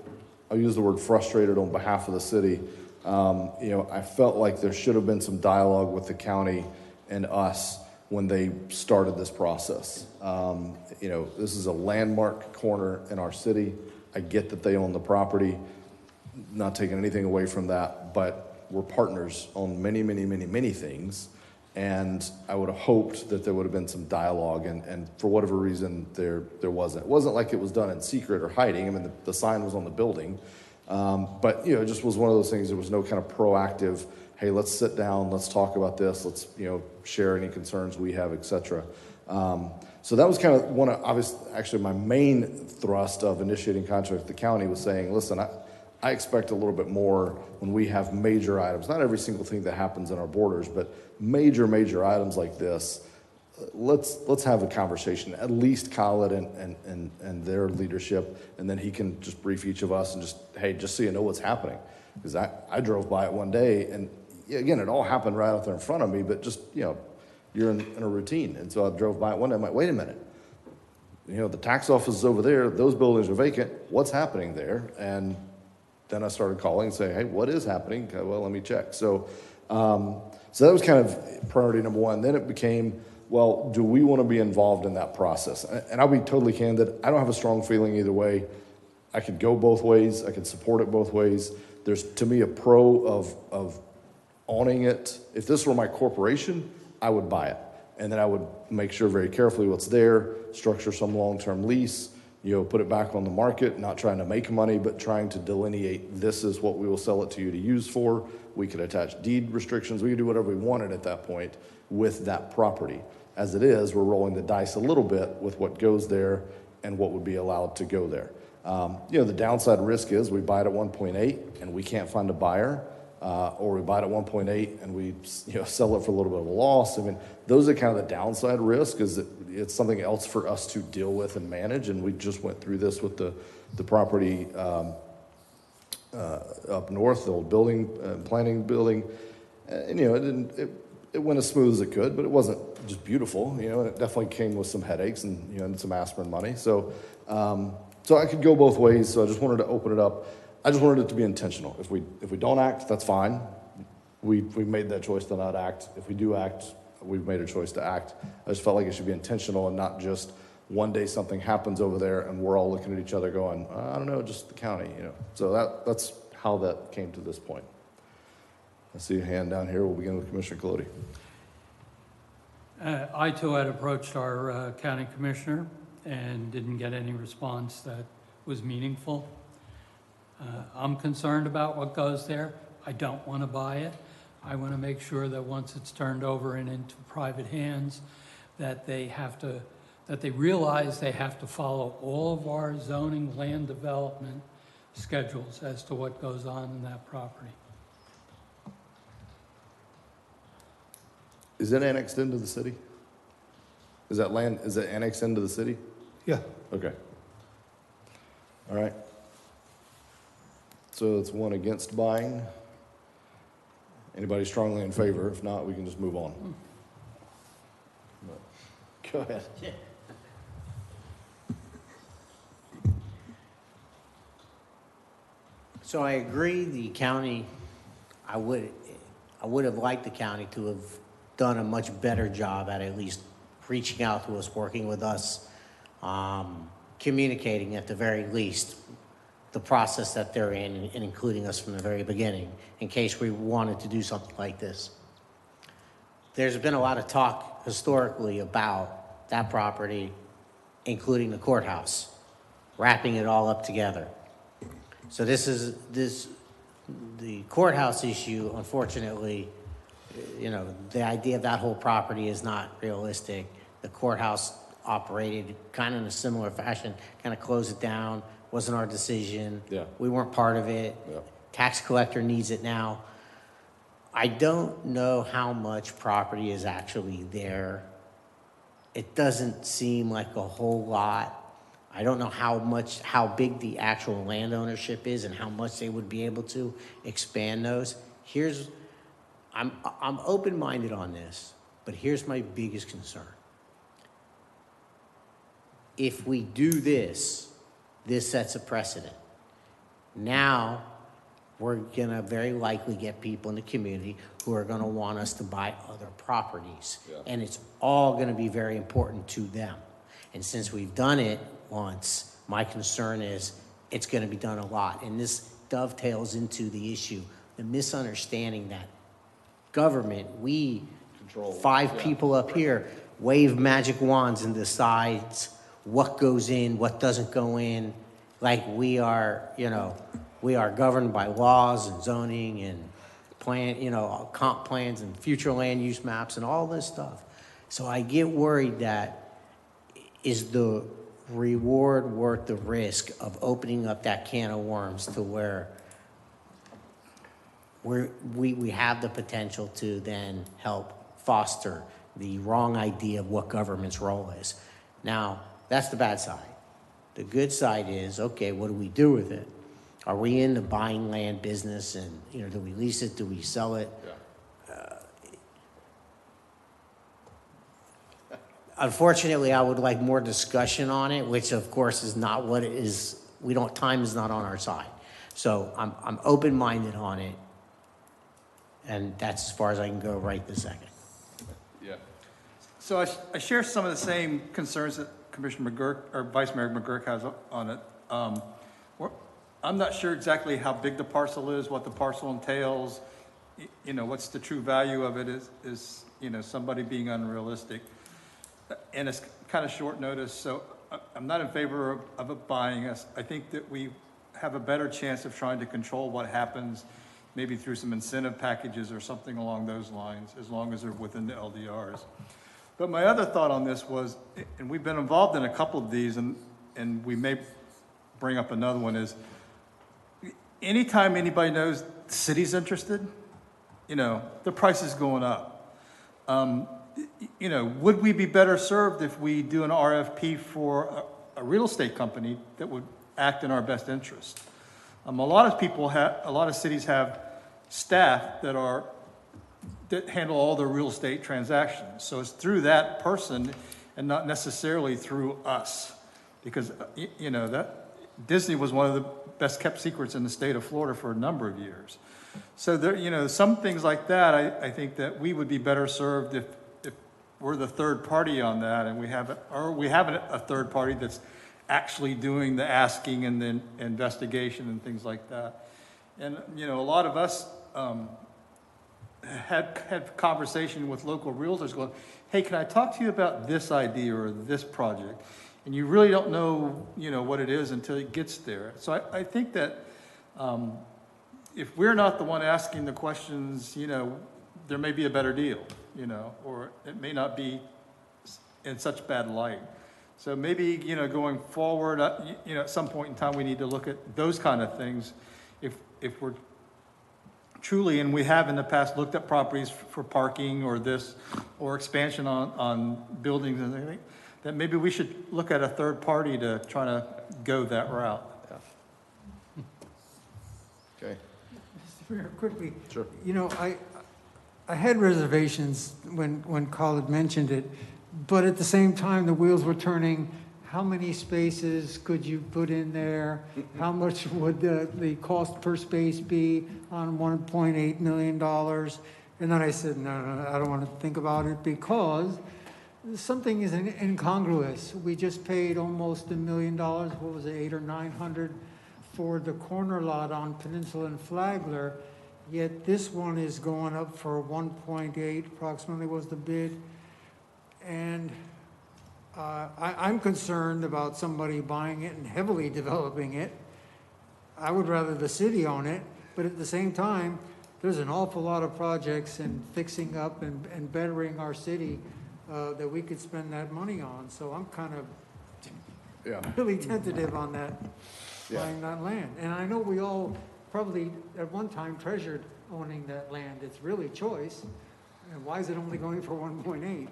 I'll use the word frustrated on behalf of the city. You know, I felt like there should have been some dialogue with the county and us when they started this process. You know, this is a landmark corner in our city. I get that they own the property, not taking anything away from that, but we're partners on many, many, many, many things. And I would have hoped that there would have been some dialogue, and for whatever reason, there wasn't. It wasn't like it was done in secret or hiding. I mean, the sign was on the building. But, you know, it just was one of those things. There was no kind of proactive, hey, let's sit down, let's talk about this, let's, you know, share any concerns we have, et cetera. So that was kind of one of, obviously, actually my main thrust of initiating contact with the county was saying, listen, I expect a little bit more when we have major items, not every single thing that happens in our borders, but major items like this. Let's have a conversation, at least Khaled and their leadership, and then he can just brief each of us and just, hey, just so you know what's happening. Because I drove by it one day, and again, it all happened right out there in front of me, but just, you know, you're in a routine. And so I drove by it one day, I'm like, wait a minute. You know, the tax office is over there, those buildings are vacant, what's happening there? And then I started calling and saying, hey, what is happening? Okay, well, let me check. So that was kind of priority number one. Then it became, well, do we want to be involved in that process? And I'll be totally candid, I don't have a strong feeling either way. I could go both ways, I could support it both ways. There's, to me, a pro of owning it. If this were my corporation, I would buy it. And then I would make sure very carefully what's there, structure some long-term lease, you know, put it back on the market, not trying to make money, but trying to delineate this is what we will sell it to you to use for. We could attach deed restrictions. We could do whatever we wanted at that point with that property. As it is, we're rolling the dice a little bit with what goes there and what would be allowed to go there. You know, the downside risk is we buy it at 1.8 and we can't find a buyer, or we buy it at 1.8 and we, you know, sell it for a little bit of a loss. I mean, those are kind of the downside risk, is that it's something else for us to deal with and manage. And we just went through this with the property up north, the old building, planning building. And, you know, it went as smooth as it could, but it wasn't just beautiful, you know, and it definitely came with some headaches and, you know, and some aspirin money. So I could go both ways. So I just wanted to open it up. I just wanted it to be intentional. If we don't act, that's fine. We made that choice to not act. If we do act, we've made a choice to act. I just felt like it should be intentional and not just one day something happens over there and we're all looking at each other going, I don't know, just the county, you know. So that's how that came to this point. I see a hand down here. We'll begin with Commissioner Colodi. I too had approached our county commissioner and didn't get any response that was meaningful. I'm concerned about what goes there. I don't want to buy it. I want to make sure that once it's turned over and into private hands, that they realize they have to follow all of our zoning land development schedules as to what goes on in that property. Is it annexed into the city? Is that land, is it annexed into the city? Yeah. Okay. All right. So it's one against buying. Anybody strongly in favor? If not, we can just move on. Go ahead. So I agree, the county, I would have liked the county to have done a much better job at least reaching out to us, working with us, communicating at the very least the process that they're in and including us from the very beginning in case we wanted to do something like this. There's been a lot of talk historically about that property, including the courthouse, wrapping it all up together. So the courthouse issue, unfortunately, you know, the idea of that whole property is not realistic. The courthouse operated kind of in a similar fashion, kind of closed it down, wasn't our decision. Yeah. We weren't part of it. Yeah. Tax collector needs it now. I don't know how much property is actually there. It doesn't seem like a whole lot. I don't know how big the actual land ownership is and how much they would be able to expand those. I'm open-minded on this, but here's my biggest concern. If we do this, this sets a precedent. Now, we're gonna very likely get people in the community who are gonna want us to buy other properties. Yeah. And it's all gonna be very important to them. And since we've done it once, my concern is it's gonna be done a lot. And this dovetails into the issue, the misunderstanding that government, we, five people up here, wave magic wands and decides what goes in, what doesn't go in. Like we are, we are governed by laws and zoning and comp plans and future land use maps and all this stuff. So I get worried that is the reward worth the risk of opening up that can of worms to where we have the potential to then help foster the wrong idea of what government's role is. Now, that's the bad side. The good side is, okay, what do we do with it? Are we in the buying land business and, do we lease it? Do we sell it? Unfortunately, I would like more discussion on it, which of course is not what it is. Time is not on our side. So I'm open-minded on it. And that's as far as I can go right this second. Yeah. So I share some of the same concerns that Commissioner McGurk, or Vice Mayor McGurk has on it. I'm not sure exactly how big the parcel is, what the parcel entails, what's the true value of it is somebody being unrealistic. And it's kind of short notice, so I'm not in favor of it buying us. I think that we have a better chance of trying to control what happens, maybe through some incentive packages or something along those lines, as long as they're within the LDRs. But my other thought on this was, and we've been involved in a couple of these, and we may bring up another one, is anytime anybody knows the city's interested, the price is going up. Would we be better served if we do an RFP for a real estate company that would act in our best interest? A lot of cities have staff that handle all their real estate transactions. So it's through that person and not necessarily through us. Because, that Disney was one of the best kept secrets in the state of Florida for a number of years. So there, some things like that, I think that we would be better served if we're the third party on that, and we have a third party that's actually doing the asking and the investigation and things like that. And, a lot of us had conversation with local realtors going, hey, can I talk to you about this idea or this project? And you really don't know, what it is until it gets there. So I think that if we're not the one asking the questions, there may be a better deal, or it may not be in such bad light. So maybe, going forward, at some point in time, we need to look at those kind of things. If we're truly, and we have in the past looked at properties for parking or expansion on buildings and everything, that maybe we should look at a third party to try to go that route. Okay. Just very quickly. Sure. I had reservations when Carl had mentioned it, but at the same time, the wheels were turning. How many spaces could you put in there? How much would the cost per space be on $1.8 million? And then I said, no, I don't want to think about it because something is incongruous. We just paid almost $1 million, what was it, 800 or 900 for the corner lot on Peninsula and Flagler, yet this one is going up for 1.8 approximately was the bid. And I'm concerned about somebody buying it and heavily developing it. I would rather the city own it, but at the same time, there's an awful lot of projects and fixing up and bettering our city that we could spend that money on. So I'm kind of really tentative on that, buying that land. And I know we all probably at one time treasured owning that land. It's really choice. And why is it only going for 1.8?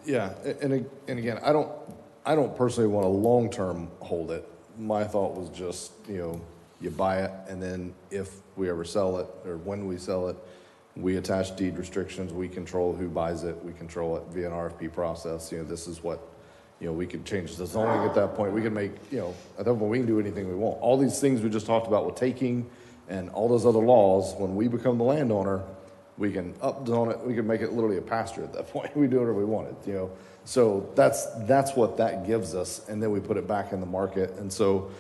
Yeah, and again, I I don't personally want to long-term hold it. My thought was just, you buy it, and then if we ever sell it, or when we sell it, we attach deed restrictions, we control who buys it, we control it via an RFP process. This is what, we could change the zoning at that point. We can make, at that point, we can do anything we want. All these things we just talked about with taking and all those other laws, when we become the landowner, we can upzone it, we can make it literally a pasture at that point. We do whatever we want it, So that's what that gives us, and then we put it back in the market. And so,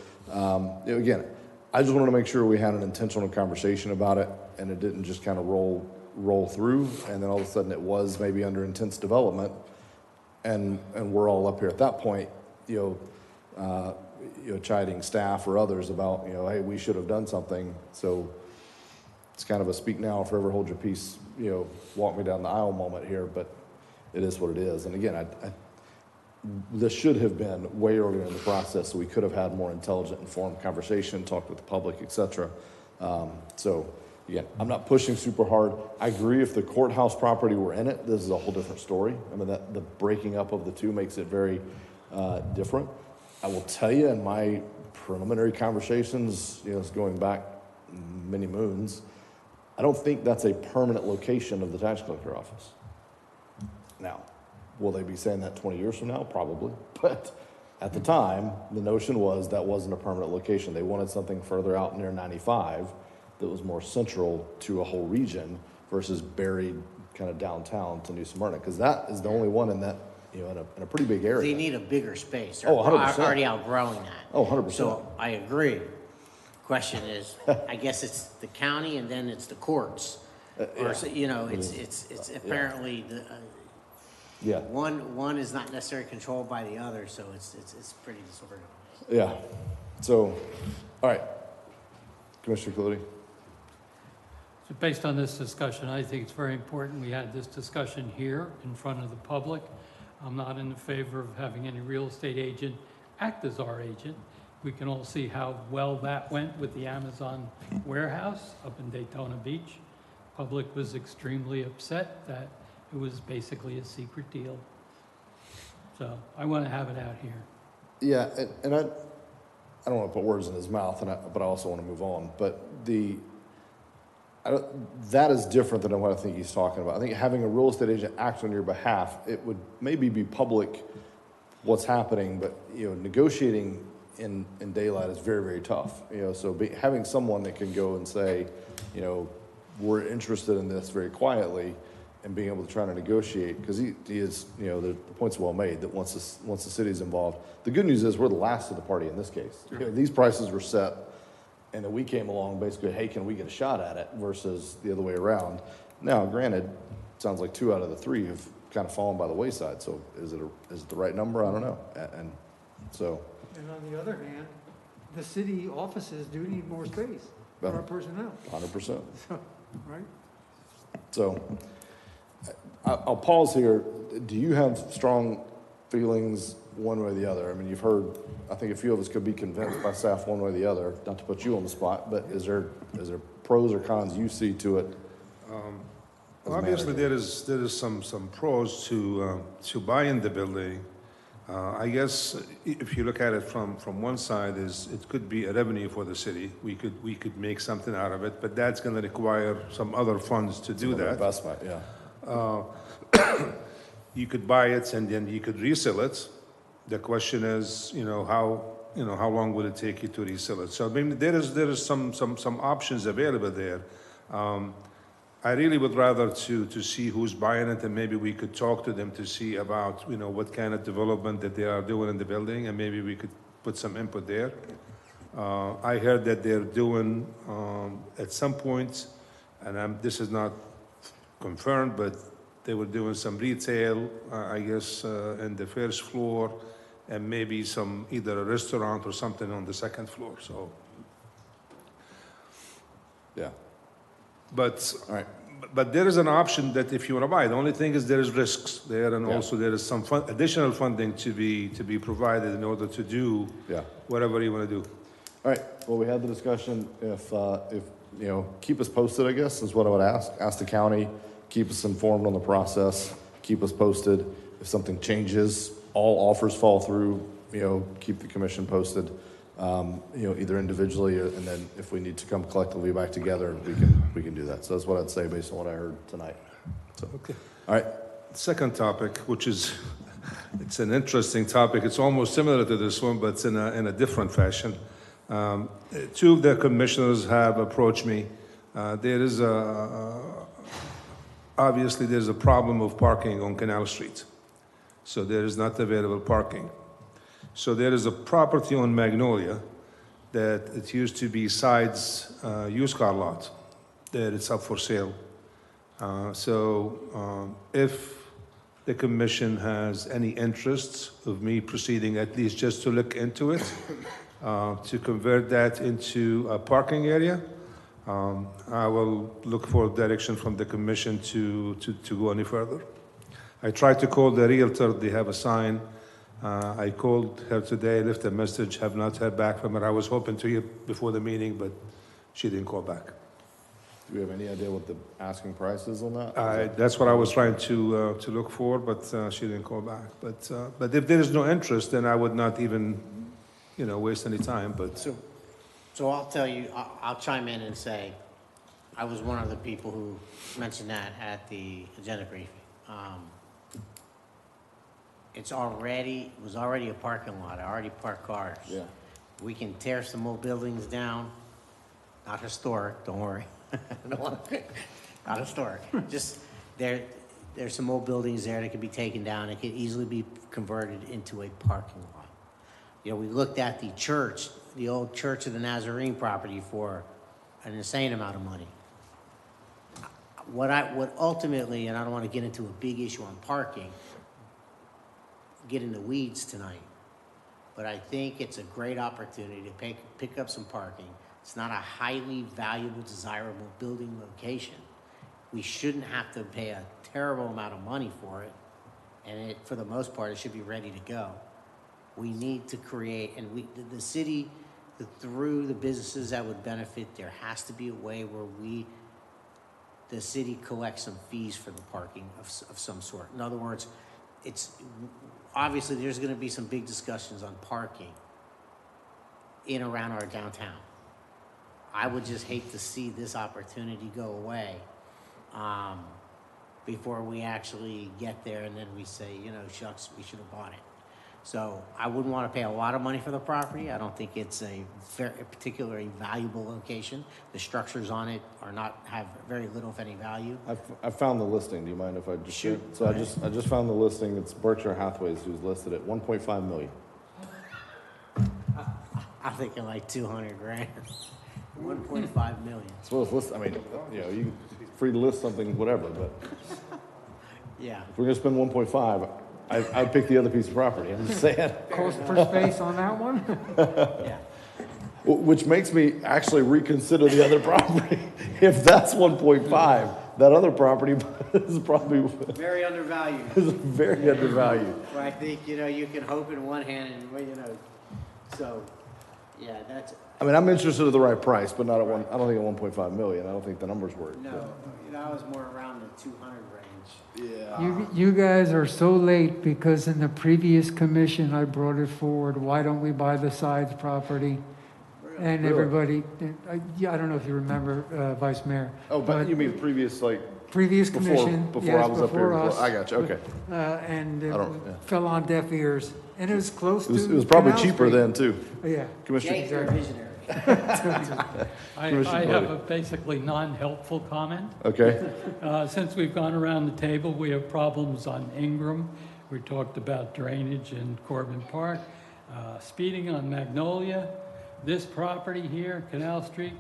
again, I just wanted to make sure we had an intentional conversation about it, and it didn't just kind of roll through, and then all of a sudden it was maybe under intense development, and we're all up here at that point, chiding staff or others about, hey, we should have done something. So it's kind of a speak now, forever hold your peace, walk me down the aisle moment here, but it is what it is. And again, this should have been way earlier in the process, so we could have had more intelligent, informed conversation, talked with the public, et cetera. So again, I'm not pushing super hard. I agree, if the courthouse property were in it, this is a whole different story. I mean, the breaking up of the two makes it very different. I will tell you, in my preliminary conversations, it's going back many moons, I don't think that's a permanent location of the tax collector office. Now, will they be saying that 20 years from now? Probably. But at the time, the notion was that wasn't a permanent location. They wanted something further out near 95 that was more central to a whole region versus buried kind of downtown to New Smyrna, because that is the only one in that, in a pretty big area. They need a bigger space. They're 100%. already outgrowing that. Oh, 100%. So I agree. Question is, I guess it's the county and then it's the courts. Or, it's apparently the, Yeah. one is not necessarily controlled by the other, so it's pretty disorganized. Yeah. So, all right. Commissioner Clutie. So based on this discussion, I think it's very important we had this discussion here in front of the public. I'm not in favor of having any real estate agent act as our agent. We can all see how well that went with the Amazon warehouse up in Daytona Beach. Public was extremely upset that it was basically a secret deal. So I want to have it out here. Yeah, and I don't want to put words in his mouth, but I also want to move on. But that is different than what I think he's talking about. I think having a real estate agent act on your behalf, it would maybe be public what's happening, but negotiating in daylight is very, very tough. So having someone that can go and say, we're interested in this very quietly, and being able to try to negotiate, because he is, the point's well made that once the city's involved, the good news is we're the last of the party in this case. These prices were set, and then we came along basically, hey, can we get a shot at it, versus the other way around. Now, granted, it sounds like 2 out of the 3 have kind of fallen by the wayside. So is it the right number? I don't know. And so. And on the other hand, the city offices do need more space for our personnel. 100%. So, right? So I'll pause here. Do you have strong feelings one way or the other? I mean, you've heard, I think a few of us could be convinced by staff one way or the other, not to put you on the spot, but is there pros or cons you see to it? Obviously, there is some pros to buying the building. I guess if you look at it from one side, it could be a revenue for the city. We could make something out of it, but that's going to require some other funds to do that. Investment, yeah. You could buy it and then you could resell it. The question is, how long will it take you to resell it? So I mean, there is some options available there. I really would rather to see who's buying it, and maybe we could talk to them to see about, what kind of development that they are doing in the building, and maybe we could put some input there. I heard that they're doing, at some point, and this is not confirmed, but they were doing some retail, I guess, in the first floor, and maybe either a restaurant or something on the second floor, so. Yeah. But, all right. But there is an option that if you want to buy, the only thing is there is risks there, and also there is some additional funding to be provided in order to do whatever you want to do. All right. Well, we had the discussion. If keep us posted, I guess, is what I would ask. Ask the county, keep us informed on the process, keep us posted. If something changes all offers fall through, keep the commission posted, either individually, and then if we need to come collectively back together, we can do that. So that's what I'd say based on what I heard tonight. So, Okay. all right. Second topic, which is, it's an interesting topic. It's almost similar to this one, but it's in a different fashion. Two of the commissioners have approached me. Obviously, there's a problem of parking on Canal Street. So there is not available parking. So there is a property on Magnolia that it used to be Sides used car lot, that it's up for sale. If the commission has any interest of me proceeding at least just to look into it, to convert that into a parking area, I will look for direction from the commission to go any further. I tried to call the realtor, they have a sign. I called her today, left a message, have not heard back from her. I was hoping to hear before the meeting, but she didn't call back. Do we have any idea what the asking price is on that? That's what I was trying to look for, but she didn't call back. But if there is no interest, then I would not even, waste any time, but. So I'll tell you, I'll chime in and say, I was one of the people who mentioned that at the agenda briefing. It was already a parking lot. I already parked cars. Yeah. We can tear some old buildings down, not historic, don't worry. Not historic. Just there's some old buildings there that can be taken down. It can easily be converted into a parking lot. We looked at the church, the old Church of the Nazarene property for an insane amount of money. What ultimately, and I don't want to get into a big issue on parking, get in the weeds tonight, but I think it's a great opportunity to pick up some parking. It's not a highly valuable, desirable building location. We shouldn't have to pay a terrible amount of money for it, and for the most part, it should be ready to go. We need to create, and the city, through the businesses that would benefit, there has to be a way where the city collects some fees for the parking of some sort. In other words, obviously there's going to be some big discussions on parking in around our downtown. I would just hate to see this opportunity go away before we actually get there, and then we say, shucks, we should have bought it. So I wouldn't want to pay a lot of money for the property. I don't think it's a particularly valuable location. The structures on it have very little, if any, value. I found the listing. Do you mind if I just Shoot. So I just found the listing. It's Berkshire Hathaway's who's listed at $1.5 million. I'm thinking like 200 grand. 1.5 million. So it's listed. I mean, you free to list something, whatever. But Yeah. if we're gonna spend 1.5, I'd pick the other piece of property. I'm just saying. Cost per space on that one? Yeah. Which makes me actually reconsider the other property. If that's 1.5, that other property is probably Very undervalued. very undervalued. But I think, you can hope in one hand and, so, yeah, that's, I mean, I'm interested at the right price, but not at one. I don't think at 1.5 million. I don't think the numbers work. no, I was more around the 200 range. Yeah. You guys are so late because in the previous commission, I brought it forward. Why don't we buy the Sides property? And Really? everybody, I don't know if you remember, Vice Mayor. Oh, but you mean previous, Previous commission. before yes, I was up here. before us. I got you. Okay. And I it don't- yeah. fell on deaf ears. And it was close to. It was probably Canal cheaper Street. then too. Yeah. Commissioner. Jake, you're a visionary. I Commissioner have Brody. a basically non-helpful comment. Okay. Since we've gone around the table, we have problems on Ingram. We talked about drainage in Corbin Park, speeding on Magnolia, this property here, Canal Street.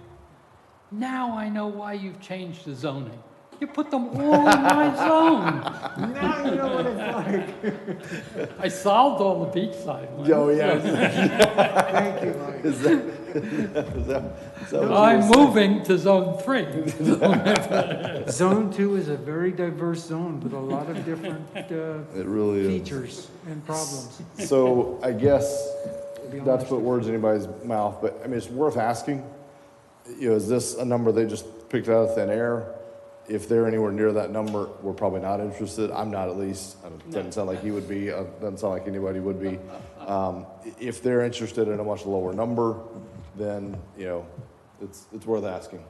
Now I know why you've changed the zoning. You put them all in my zone. Now you know what it's like. I solved all the beachside ones. Oh yeah. Thank you, Mike. Is that what you I'm were saying? moving to zone 3. Zone 2 is a very diverse zone with a lot of different It really is. features and problems. So I guess, be not to honest put words in anybody's mouth, but I mean, it's worth asking. Is this a number they just picked out of thin air? if they're anywhere near that number, we're probably not interested. I'm not, at least. It doesn't sound like he would be. Doesn't sound like anybody would be. If they're interested in a much lower number, then, you know, it's worth asking,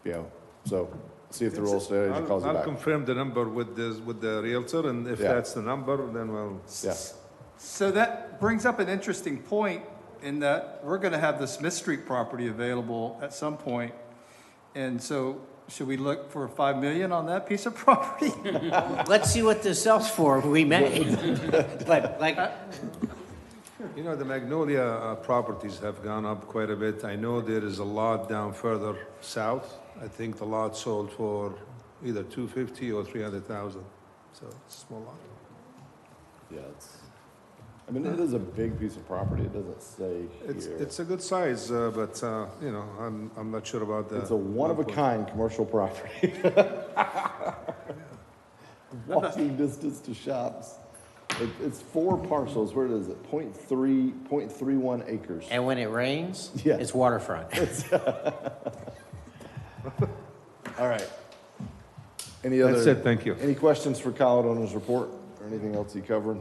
you know. So see if the real estate agent calls you I'll back. confirm the number with the Realtor, and if Yeah. that's the number, then we'll. Yeah. So that brings up an interesting point in that we're going to have the Smith Street property available at some point. And so should we look for 5 million on that piece of property? Let's see what this sells for, we may. But like, You know, the Magnolia properties have gone up quite a bit. I know there is a lot down further south. I think the lot sold for either 250 or 300,000. So it's a small lot. Yeah, I mean, it is a big piece of property. It doesn't say here. It's a good size, but you know, I'm not sure about the. It's a one-of-a-kind commercial property. Walking distance to shops. It's 4 parcels. Where is it? 0.31 acres. and when it rains, Yeah. it's waterfront. All right. Any other? That's it, thank you. Any questions for Kyle on his report or anything else he covered?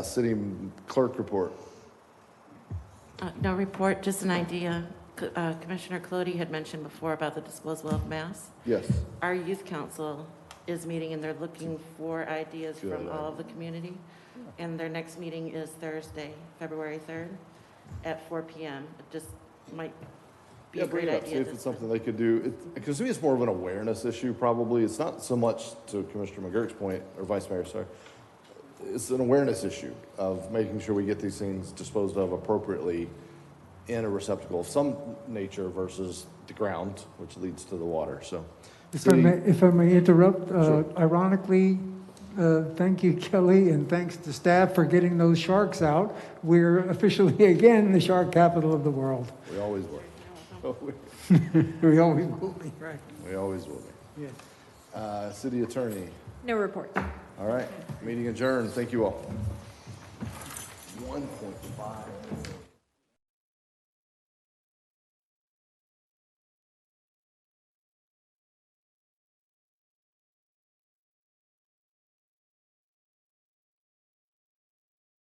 City clerk report. No report, just an idea. Commissioner Clody had mentioned before about the disposal of mass. Yes. Our youth council is meeting and they're looking for ideas from Good. all of the community. And their next meeting is Thursday, February 3rd at 4 PM. It just might be Yeah, a bring great it up. See idea. if it's something they could do. Because to me, it's more of an awareness issue, probably. It's not so much, to Commissioner McGurk's point, or Vice Mayor, sorry. It's an awareness issue of making sure we get these things disposed of appropriately in a receptacle of some nature versus the ground, which leads to the water, so. If I may interrupt, Sure. ironically, thank you, Kelly, and thanks to staff for getting those sharks out. We're officially, again, the shark capital of the world. We always were. We always will be, right? We always will be. City Attorney. No report. All right, meeting adjourned. Thank you all. 1.5.